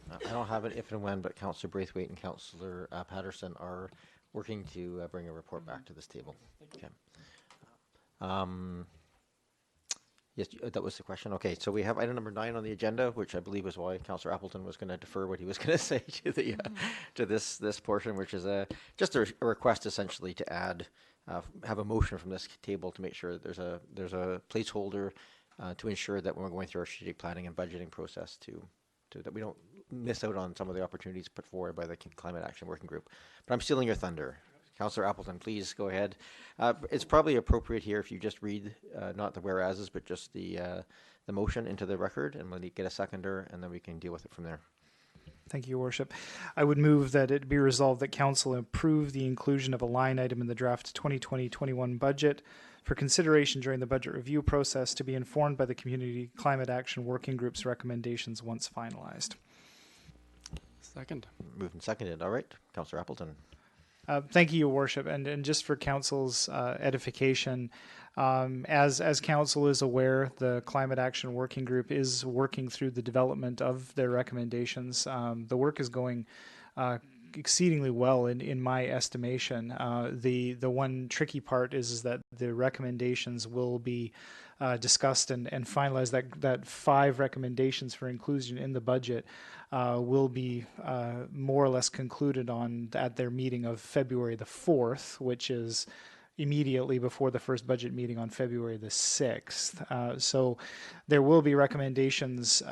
I don't have it if and when, but Councillor Braithwaite and Councillor Patterson are working to bring a report back to this table. Okay. Yes, that was the question. Okay, so we have item number 9 on the agenda, which I believe is why Councillor Appleton was going to defer what he was going to say to the to this portion, which is just a request essentially to add have a motion from this table to make sure that there's a placeholder to ensure that when we're going through our strategic planning and budgeting process to that we don't miss out on some of the opportunities put forward by the Climate Action Working Group. But I'm stealing your thunder. Councillor Appleton, please go ahead. It's probably appropriate here if you just read not the whereases, but just the motion into the record, and we'll get a seconder, and then we can deal with it from there. Thank you, Your Worship. I would move that it be resolved that Council approve the inclusion of a line item in the draft 2020-21 budget for consideration during the budget review process to be informed by the Community Climate Action Working Group's recommendations once finalized. Second. Moved and seconded. All right. Councillor Appleton. Thank you, Your Worship, and just for Council's edification, as Council is aware, the Climate Action Working Group is working through the development of their recommendations. The work is going exceedingly well in my estimation. The one tricky part is that the recommendations will be discussed and finalized. That 5 recommendations for inclusion in the budget will be more or less concluded on at their meeting of February the 4th, which is immediately before the first budget meeting on February the 6th. So there will be recommendations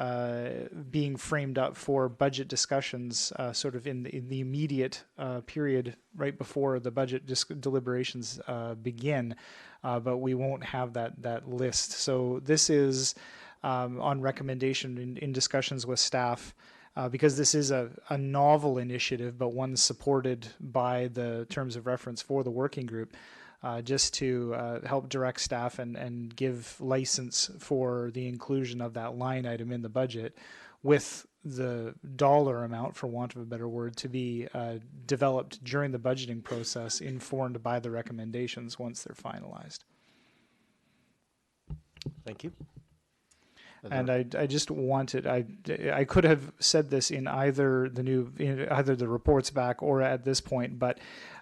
being framed up for budget discussions sort of in the immediate period right before the budget deliberations begin, but we won't have that list. So this is on recommendation in discussions with staff. Because this is a novel initiative, but one supported by the terms of reference for the working group, just to help direct staff and give license for the inclusion of that line item in the budget with the dollar amount, for want of a better word, to be developed during the budgeting process, informed by the recommendations once they're finalized. Thank you. And I just wanted, I could have said this in either the reports back or at this point, but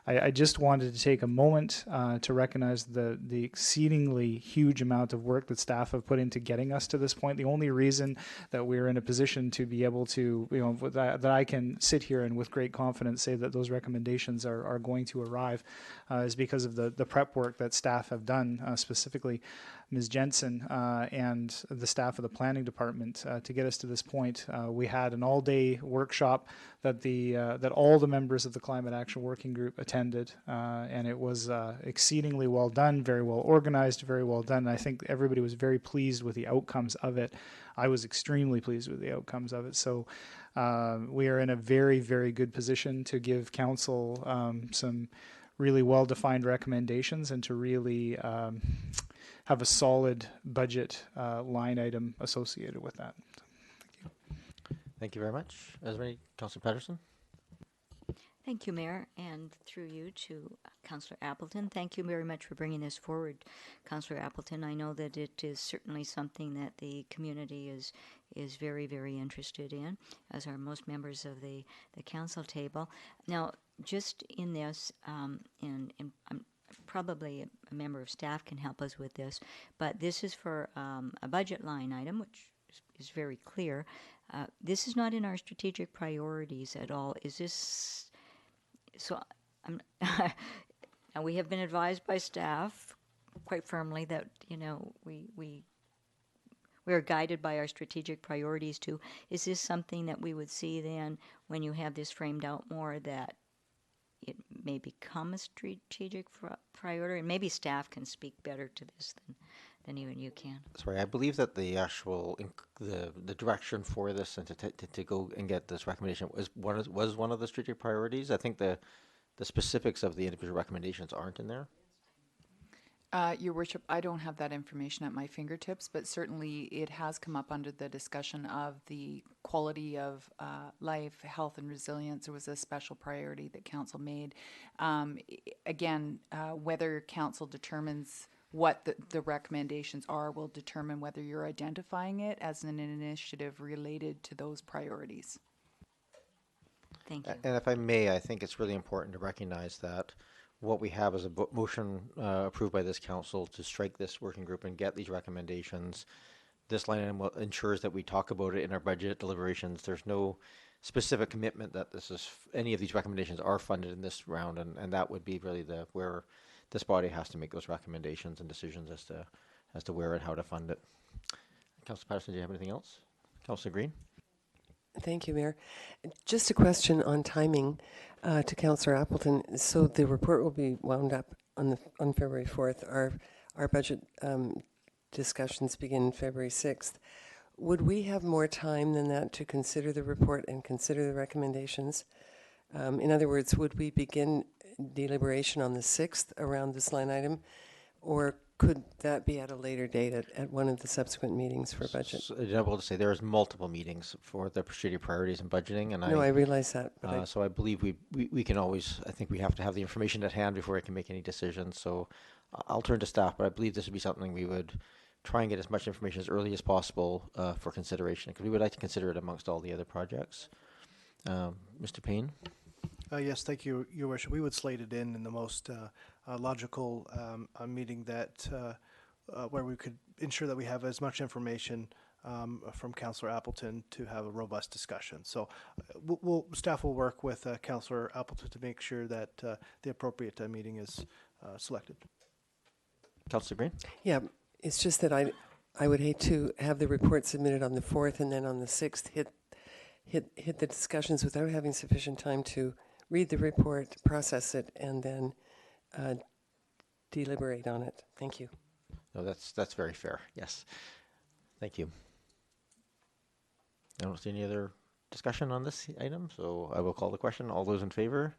I just wanted to take a moment to recognize the exceedingly huge amount of work that staff have put into getting us to this point. The only reason that we're in a position to be able to, that I can sit here and with great confidence say that those recommendations are going to arrive is because of the prep work that staff have done, specifically Ms. Jensen and the staff of the planning department to get us to this point. We had an all-day workshop that all the members of the Climate Action Working Group attended, and it was exceedingly well done, very well organized, very well done. And I think everybody was very pleased with the outcomes of it. I was extremely pleased with the outcomes of it. So we are in a very, very good position to give council some really well-defined recommendations and to really have a solid budget line item associated with that. Thank you. Thank you very much. Is there any, Councillor Patterson? Thank you, Mayor, and through you to Councillor Appleton. Thank you very much for bringing this forward, Councillor Appleton. I know that it is certainly something that the community is very, very interested in, as are most members of the council table. Now, just in this, and probably a member of staff can help us with this, but this is for a budget line item, which is very clear. This is not in our strategic priorities at all. Is this so? Now we have been advised by staff quite firmly that we are guided by our strategic priorities too. Is this something that we would see then when you have this framed out more, that it may become a strategic priority? And maybe staff can speak better to this than even you can. Sorry, I believe that the actual the direction for this and to go and get this recommendation was one of the strategic priorities. I think the specifics of the individual recommendations aren't in there. Your Worship, I don't have that information at my fingertips, but certainly it has come up under the discussion of the quality of life, health, and resilience. There was a special priority that Council made. Again, whether Council determines what the recommendations are will determine whether you're identifying it as an initiative related to those priorities. Thank you. And if I may, I think it's really important to recognize that what we have is a motion approved by this council to strike this working group and get these recommendations. This line item ensures that we talk about it in our budget deliberations. There's no specific commitment that any of these recommendations are funded in this round, and that would be really where this body has to make those recommendations and decisions as to where and how to fund it. Councillor Patterson, do you have anything else? Councillor Green? Thank you, Mayor. Just a question on timing to Councillor Appleton. So the report will be wound up on February 4th. Our budget discussions begin February 6th. Would we have more time than that to consider the report and consider the recommendations? In other words, would we begin deliberation on the 6th around this line item, or could that be at a later date at one of the subsequent meetings for budget? So, I'm able to say there's multiple meetings for the strategic priorities and budgeting, and I realize that. But so I believe we can always. I think we have to have the information at hand before I can make any decisions. So I'll turn to staff, but I believe this would be something we would try and get as much information as early as possible for consideration, because we would like to consider it amongst all the other projects. Mr. Payne? Yes, thank you, Your Worship. We would slate it in the most logical meeting that where we could ensure that we have as much information from Councillor Appleton to have a robust discussion. So staff will work with Councillor Appleton to make sure that the appropriate meeting is selected. Councillor Green? yeah, it's just that I would hate to have the report submitted on the 4th and then on the 6th hit the discussions without having sufficient time to read the report, process it, and then deliberate on it. Thank you. No, that's very fair. Yes. Thank you. I don't see any other discussion on this item, so I will call the question. All those in favor?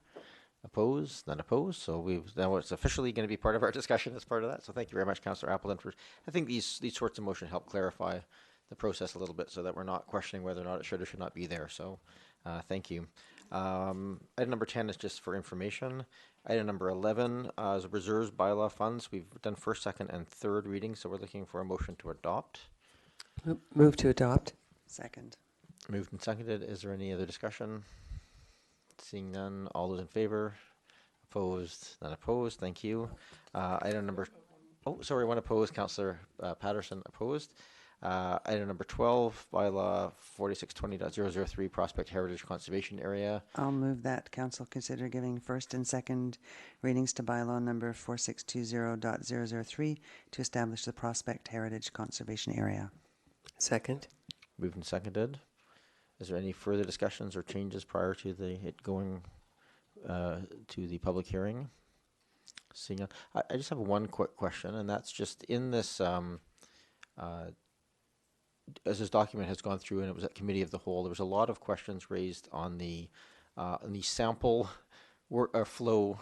Opposed? None opposed. So now it's officially going to be part of our discussion as part of that. So thank you very much, Councillor Appleton. I think these sorts of motion help clarify the process a little bit so that we're not questioning whether or not it should or should not be there. So thank you. Item number 10 is just for information. Item number 11 is reserves bylaw funds. We've done first, second, and third readings, so we're looking for a motion to adopt. Move to adopt. Second. Moved and seconded. Is there any other discussion? Seeing none. All those in favor? Opposed? None opposed. Thank you. Item number... Oh, sorry, one opposed. Councillor Patterson opposed. Item number 12, bylaw 4620.003, Prospect Heritage Conservation Area. I'll move that council consider giving first and second readings to bylaw number 4620.003 to establish the Prospect Heritage Conservation Area. Second. Moved and seconded. Is there any further discussions or changes prior to it going to the public hearing? Seeing none. I just have one quick question, and that's just in this as this document has gone through and it was at committee of the whole, there was a lot of questions raised on the sample flow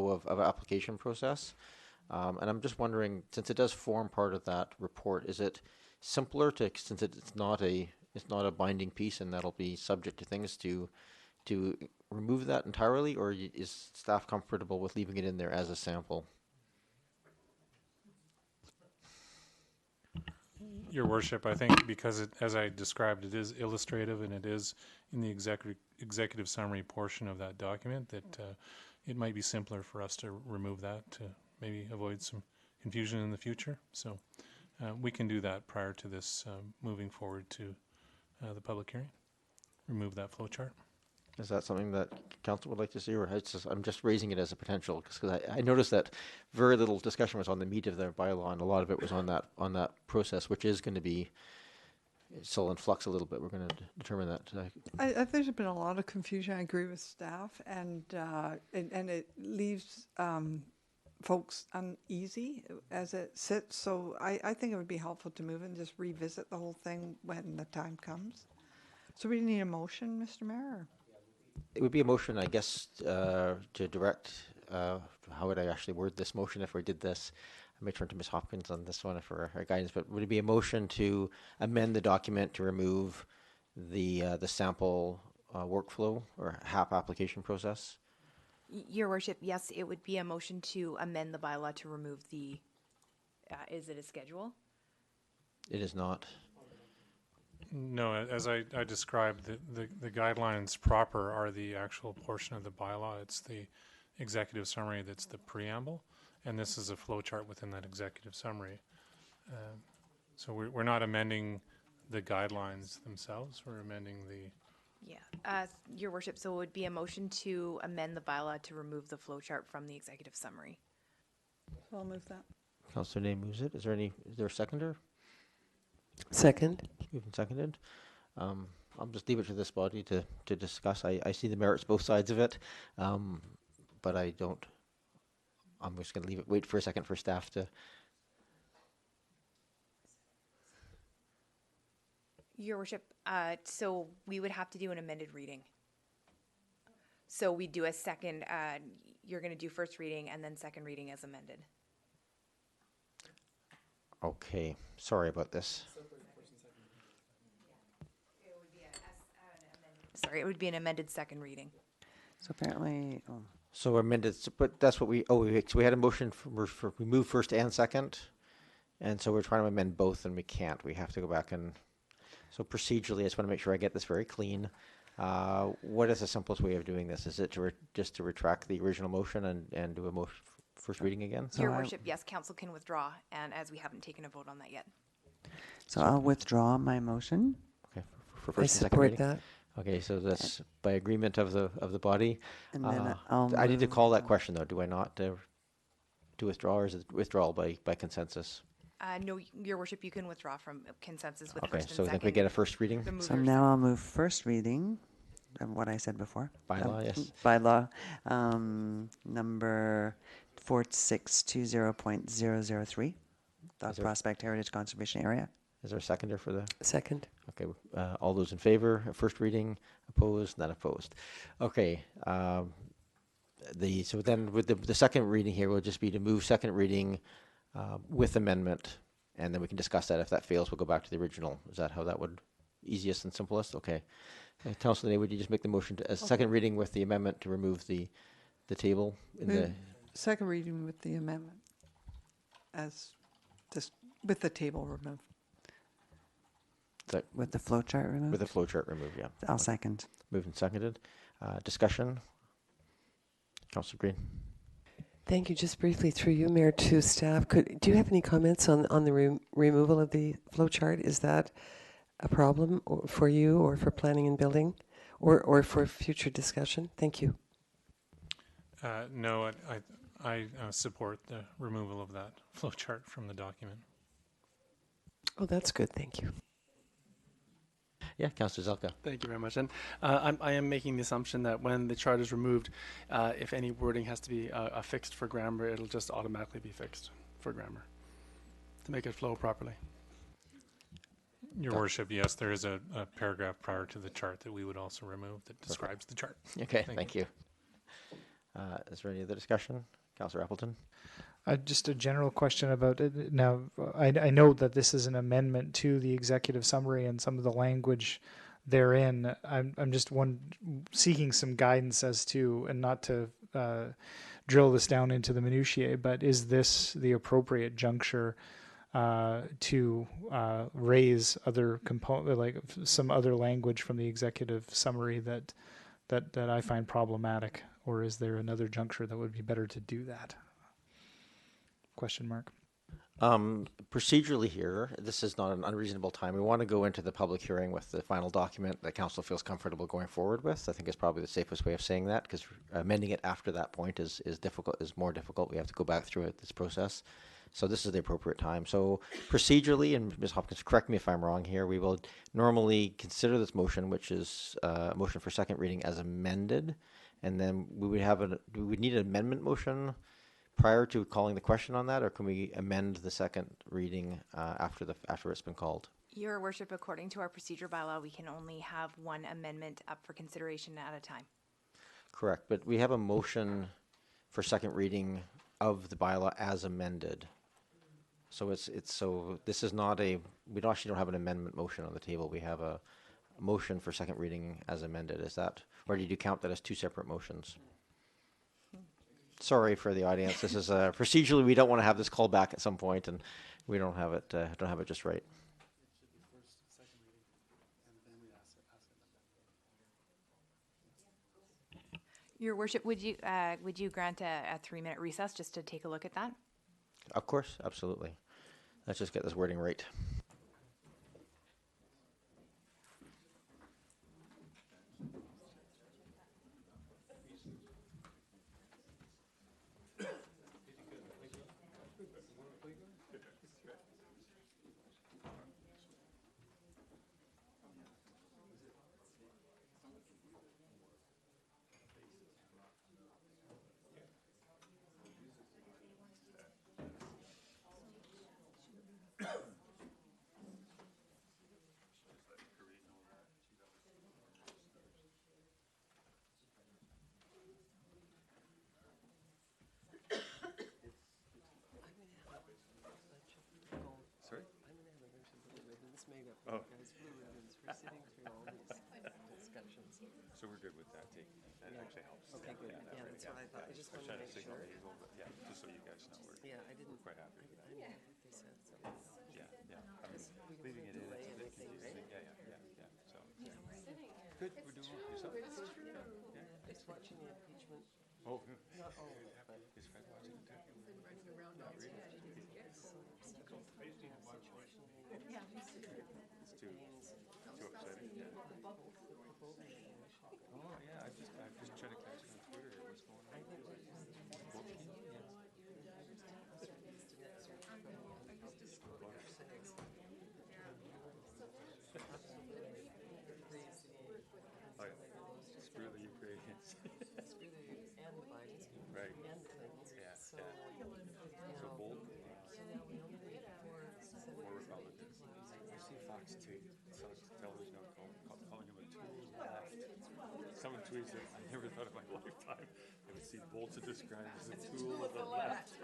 of application process. And I'm just wondering, since it does form part of that report, is it simpler since it's not a binding piece and that'll be subject to things to remove that entirely, or is staff comfortable with leaving it in there as a sample? Your Worship, I think because as I described, it is illustrative and it is in the executive summary portion of that document, that it might be simpler for us to remove that to maybe avoid some confusion in the future. So we can do that prior to this moving forward to the public hearing. Remove that flow chart. Is that something that council would like to see, or I'm just raising it as a potential because I noticed that very little discussion was on the meat of the bylaw, and a lot of it was on that process, which is going to be still in flux a little bit. We're going to determine that. I think there's been a lot of confusion. I agree with staff, and it leaves folks uneasy as it sits. So I think it would be helpful to move and just revisit the whole thing when the time comes. So we need a motion, Mr. Mayor? Or? It would be a motion, I guess, to direct how would I actually word this motion if we did this. I may turn to Ms. Hopkins on this one for her guidance, but would it be a motion to amend the document to remove the sample workflow or HAP application process? Your Worship, yes, it would be a motion to amend the bylaw to remove the, is it a schedule? It is not. No, as I described, the guidelines proper are the actual portion of the bylaw. It's the executive summary that's the preamble, and this is a flow chart within that executive summary. So we're not amending the guidelines themselves, we're amending the... Yeah, Your Worship, so it would be a motion to amend the bylaw to remove the flow chart from the executive summary. I'll move that. Councillor Day moves it. Is there a seconder? Second. Moved and seconded. I'll just leave it to this body to discuss. I see the merits both sides of it, but I don't. I'm just going to leave it. Wait for a second for staff to. Your Worship, so we would have to do an amended reading. So we do a second, you're going to do first reading and then second reading as amended. Okay, sorry about this. Sorry, it would be an amended second reading. So apparently, So amended, but that's what we. So we had a motion for we move first and second, and so we're trying to amend both, and we can't. We have to go back and. So procedurally, I just want to make sure I get this very clean. What is the simplest way of doing this? Is it just to retract the original motion and do a motion first reading again? Your Worship, yes, council can withdraw, and as we haven't taken a vote on that yet. So I'll withdraw my motion. Okay, for first and second support reading. that. Okay, so that's by agreement of the body. And then I need to call that question though. Do I not to withdraw, or is it withdrawal by consensus? No, Your Worship, you can withdraw from consensus with Okay, first and so I second. think we get a first reading. So now I'll move first reading of what I said before. Bylaw, yes. Bylaw number 4620.003, Dog Prospect Heritage Conservation Area. Is there a seconder for the? Second. Okay, all those in favor, first reading, opposed, not opposed. Okay, so then with the second reading here will just be to move second reading with amendment, and then we can discuss that. If that fails, we'll go back to the original. Is that how that would, easiest and simplest? Okay. Councillor Day, would you just make the motion to, as second reading with the amendment to remove the table in the... Second reading with the amendment as just with the table removed. With the flow chart removed? With the flow chart removed, yeah. I'll second. Moved and seconded. Discussion? Councillor Green. Thank you. Just briefly, through you, Mayor, to staff, do you have any comments on the removal of the flow chart? Is that a problem for you or for planning and building or for future discussion? Thank you. No, I support the removal of that flow chart from the document. Oh, that's good. Thank you. Yeah, Councillor Zelka. Thank you very much. And I am making the assumption that when the chart is removed, if any wording has to be affixed for grammar, it'll just automatically be fixed for grammar to make it flow properly. Your Worship, yes, there is a paragraph prior to the chart that we would also remove that describes the chart. Okay, thank you. Is there any other discussion? Councillor Appleton? Just a general question about it. Now, I know that this is an amendment to the executive summary and some of the language therein. I'm just seeking some guidance as to, and not to drill this down into the minutiae, but is this the appropriate juncture to raise other like some other language from the executive summary that I find problematic, or is there another juncture that would be better to do that? Question mark. Procedurally here, this is not an unreasonable time. We want to go into the public hearing with the final document that council feels comfortable going forward with. I think it's probably the safest way of saying that, because amending it after that point is more difficult. We have to go back through this process. So this is the appropriate time. So procedurally, and Ms. Hopkins, correct me if I'm wrong here, we will normally consider this motion, which is a motion for second reading, as amended, and then we would need an amendment motion prior to calling the question on that, or can we amend the second reading after it's been called? Your Worship, according to our procedure bylaw, we can only have one amendment up for consideration at a time. Correct, but we have a motion for second reading of the bylaw as amended. So so this is not we actually don't have an amendment motion on the table. We have a motion for second reading as amended. Is that, or did you count that as two separate motions? Sorry for the audience. This is procedurally we don't want to have this called back at some point, and we don't have it just right. Your worship, would you grant a 3-minute recess just to take a look at that? Of course, absolutely. Let's just get this wording right. Sorry? I'm going to have a bunch of little ribbons made up of guys, blue ribbons, for sitting through all these discussions. So we're good with that, that actually helps. Okay, good. Yeah, that's what I thought. I just wanted to make sure. Yeah, just so you guys know we're Yeah, I didn't. quite happy with that. I didn't know what they said, so. Yeah, I mean, leaving it in, it's a bit confusing. Yeah, so. Good, we're doing well. Yourself? Yeah. Just watching the impeachment. Oh. Not all of it, but. Is Fred watching it too? Not really. It's so situationally. It's too upsetting. Yeah. Oh, yeah, I've just tried to catch it on Twitter, what's going on. I think we're just. Oh, yeah. Screw the Ukrainians. Screw the, and the Bidens. Right. And the Clintons. Yeah, So, So bold. so now we only need four Republicans. I see Fox television now calling him a tool of the left. Someone tweets it, I never thought in my lifetime I would see Bolton described as a tool of the left.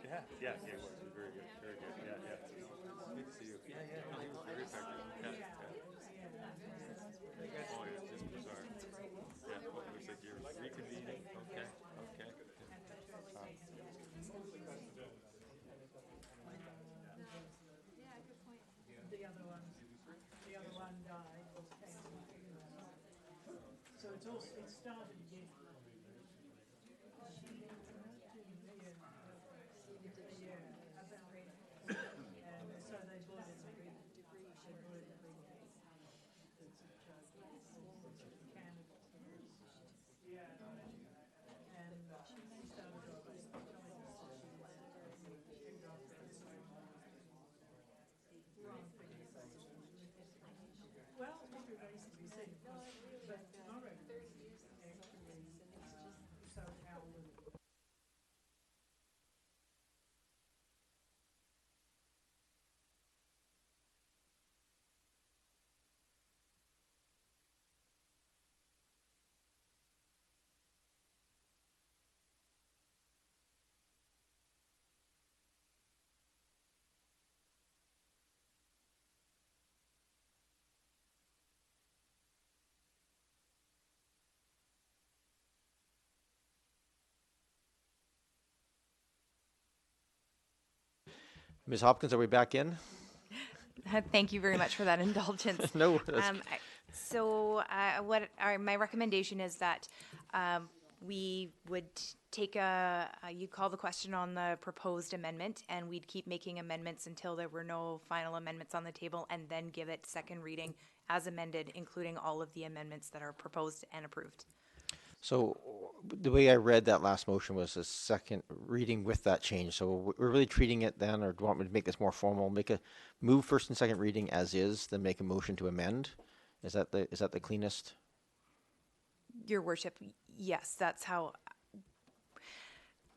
Yeah, he was very good, yeah. Good to see you. Yeah, no, he was very effective. Yeah. Oh, it's just bizarre. Yeah, well, it looks like you're reconvening. Okay. The other one died. So it started again. And so they bought it. Well, it remains to be seen. But tomorrow, actually, so how will Ms. Hopkins, are we back in? Thank you very much for that indulgence. No. My recommendation is that we would take you call the question on the proposed amendment, and we'd keep making amendments until there were no final amendments on the table, and then give it second reading as amended, including all of the amendments that are proposed and approved. So the way I read that last motion was a second reading with that change. So we're really treating it then, or do you want me to make this more formal? Make a move first and second reading as is, then make a motion to amend? Is that the cleanest? Your worship, yes, that's how.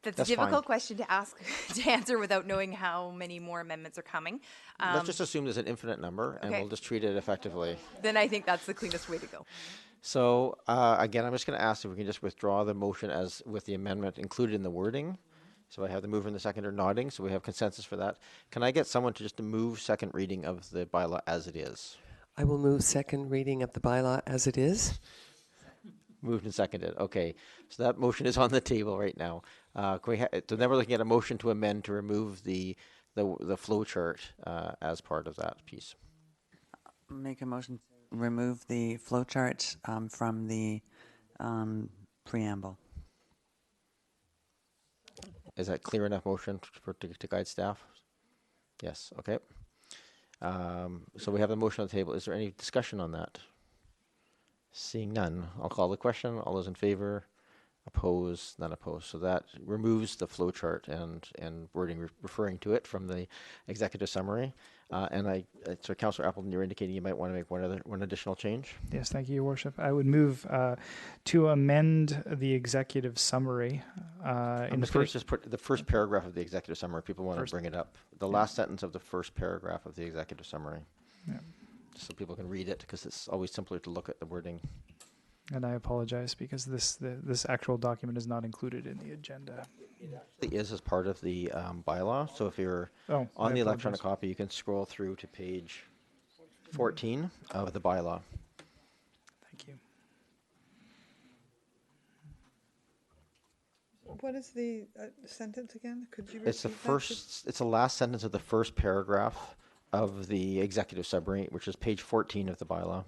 That's a That's difficult fine. question to ask to answer without knowing how many more amendments are coming. Let's just assume there's an infinite number, and okay. we'll just treat it effectively. Then I think that's the cleanest way to go. So again, I'm just going to ask if we can just withdraw the motion as with the amendment included in the wording. So I have the mover and the seconder nodding, so we have consensus for that. Can I get someone to just move second reading of the bylaw as it is? I will move second reading of the bylaw as it is. Moved and seconded. Okay, so that motion is on the table right now. So then we're looking at a motion to amend to remove the flow chart as part of that piece. Make a motion remove the flow chart from the preamble. Is that clear enough motion to guide staff? Yes, okay. So we have the motion on the table. Is there any discussion on that? Seeing none, I'll call the question. All those in favor? Opposed? None opposed. So that removes the flow chart and wording referring to it from the executive summary. So Councillor Appleton, you're indicating you might want to make one additional change? Yes, thank you, Your Worship. I would move to amend the executive summary. I'm just going to just put the first paragraph of the executive summary. People want to bring it up. The last sentence of the first paragraph of the executive summary. Yeah. Just so people can read it, because it's always simpler to look at the wording. And I apologize because this actual document is not included in the agenda. It is as part of the bylaw. So if you're on the electronic copy, you can scroll through to page 14 of the bylaw. Thank you. What is the sentence again? Could you repeat It's the first. It's the last sentence of the first paragraph of the executive summary, which is page 14 of the bylaw.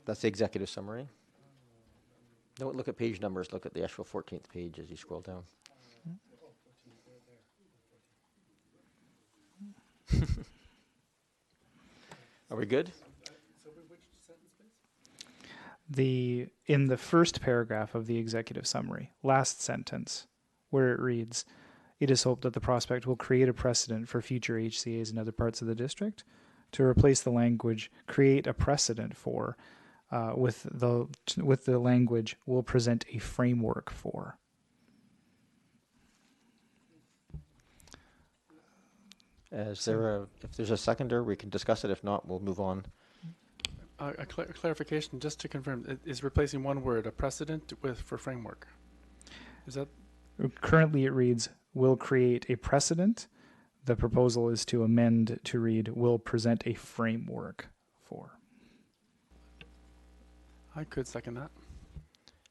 That's the executive summary. Don't look at page numbers. Look at the actual 14th page as you scroll down. Are we good? In the first paragraph of the executive summary, last sentence, where it reads, "It is hoped that the prospect will create a precedent for future HCAs in other parts of the district," to replace the language "create a precedent for" with the language "will present a framework for." If there's a seconder, we can discuss it. If not, we'll move on. A clarification, just to confirm, it is replacing one word, a precedent, for framework. Is that? Currently it reads, "will create a precedent." The proposal is to amend to read, "will present a framework for." I could second that.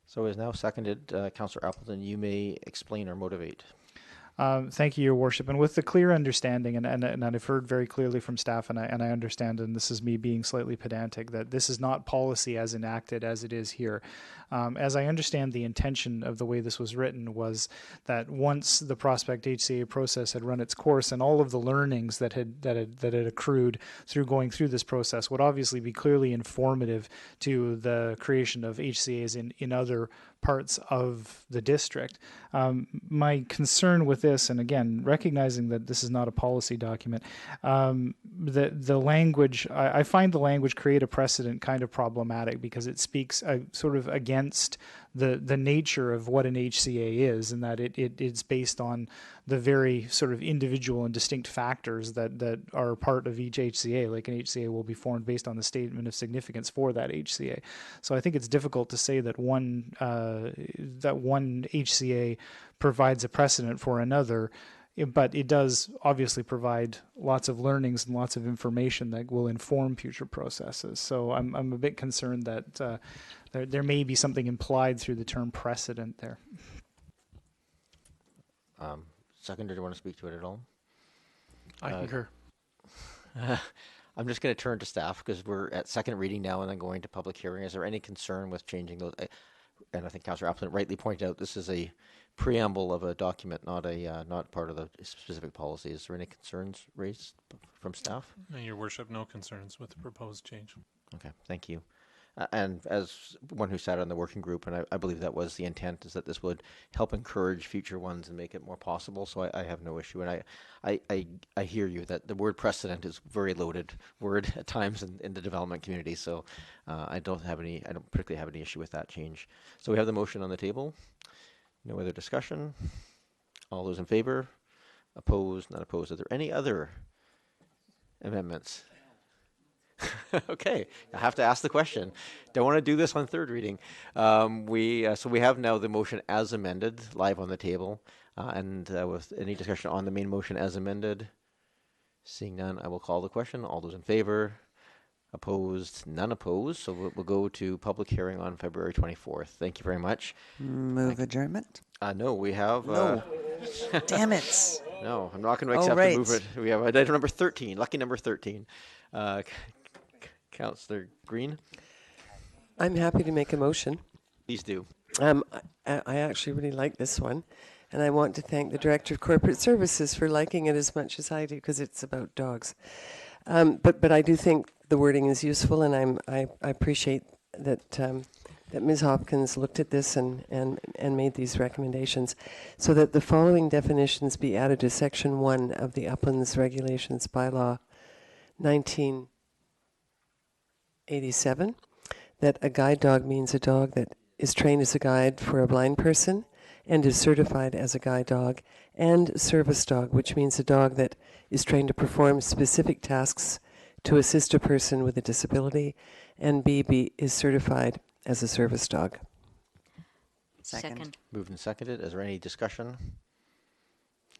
So it is now seconded. Councillor Appleton, you may explain or motivate. Thank you, Your Worship. And with the clear understanding, and I've heard very clearly from staff, and I understand, and this is me being slightly pedantic, that this is not policy as enacted as it is here. As I understand, the intention of the way this was written was that once the Prospect HCA process had run its course, and all of the learnings that had accrued through going through this process would obviously be clearly informative to the creation of HCAs in other parts of the district. My concern with this, and again, recognizing that this is not a policy document, the language, I find the language "create a precedent" kind of problematic, because it speaks sort of against the nature of what an HCA is, and that it's based on the very sort of individual and distinct factors that are part of each HCA. Like an HCA will be formed based on the statement of significance for that HCA. So I think it's difficult to say that one HCA provides a precedent for another, but it does obviously provide lots of learnings and lots of information that will inform future processes. So I'm a bit concerned that there may be something implied through the term precedent there. Seconder, do you want to speak to it at all? I concur. I'm just going to turn to staff, because we're at second reading now and then going to public hearing. Is there any concern with changing those? And I think Councillor Appleton rightly pointed out this is a preamble of a document, not part of the specific policy. Is there any concerns raised from staff? Your Worship, no concerns with the proposed change. Okay, thank you. And as one who sat on the working group, and I believe that was the intent, is that this would help encourage future ones and make it more possible. So I have no issue. And I hear you that the word precedent is a very loaded word at times in the development community. So I don't particularly have any issue with that change. So we have the motion on the table. No other discussion. All those in favor? Opposed? Not opposed. Are there any other amendments? Okay, I have to ask the question. Don't want to do this on third reading. So we have now the motion as amended live on the table, and with any discussion on the main motion as amended. Seeing none, I will call the question. All those in favor? Opposed? None opposed. So we'll go to public hearing on February 24th. Thank you very much. Move adjournment? No, we have. No. Damn it. No, I'm not going to Oh, accept right. a move it. We have item number 13, lucky number 13. Councillor Green, I'm happy to make a motion. please do. I actually really like this one, and I want to thank the Director of Corporate Services for liking it as much as I do, because it's about dogs. But I do think the wording is useful, and I appreciate that that Ms. Hopkins looked at this and made these recommendations, so that the following definitions be added to Section 1 of the Uplands Regulations Bylaw 1987, that a guide dog means a dog that is trained as a guide for a blind person and is certified as a guide dog, and service dog, which means a dog that is trained to perform specific tasks to assist a person with a disability, and B is certified as a service dog. Second. Moved and seconded. Is there any discussion?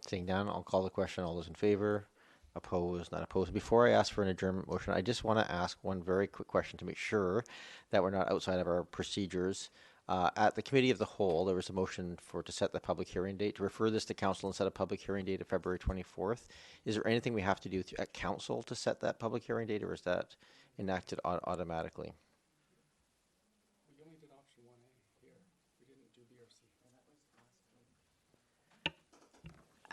Seeing none, I'll call the question. All those in favor? Opposed? Not opposed. Before I ask for an adjournment motion, I just want to ask one very quick question to make sure that we're not outside of our procedures. At the committee of the whole, there was a motion to set the public hearing date, to refer this to council and set a public hearing date of February 24th. Is there anything we have to do at council to set that public hearing date, or is that enacted automatically? We only did option 1A here. We didn't do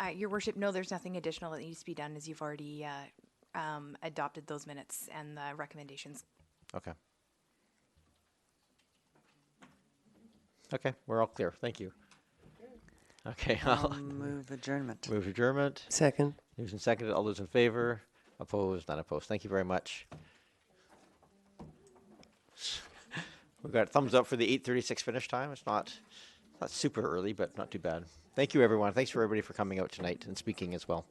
BRC. Your worship, no, there's nothing additional that needs to be done, as you've already adopted those minutes and the recommendations. Okay. Okay, we're all clear. Thank you. Okay, I'll Move adjournment. move adjournment. Second. Moved and seconded. All those in favor? Opposed? Not opposed. Thank you very much. We've got thumbs up for the 8:36 finish time. It's not super early, but not too bad. Thank you, everyone. Thanks for everybody for coming out tonight and speaking as well.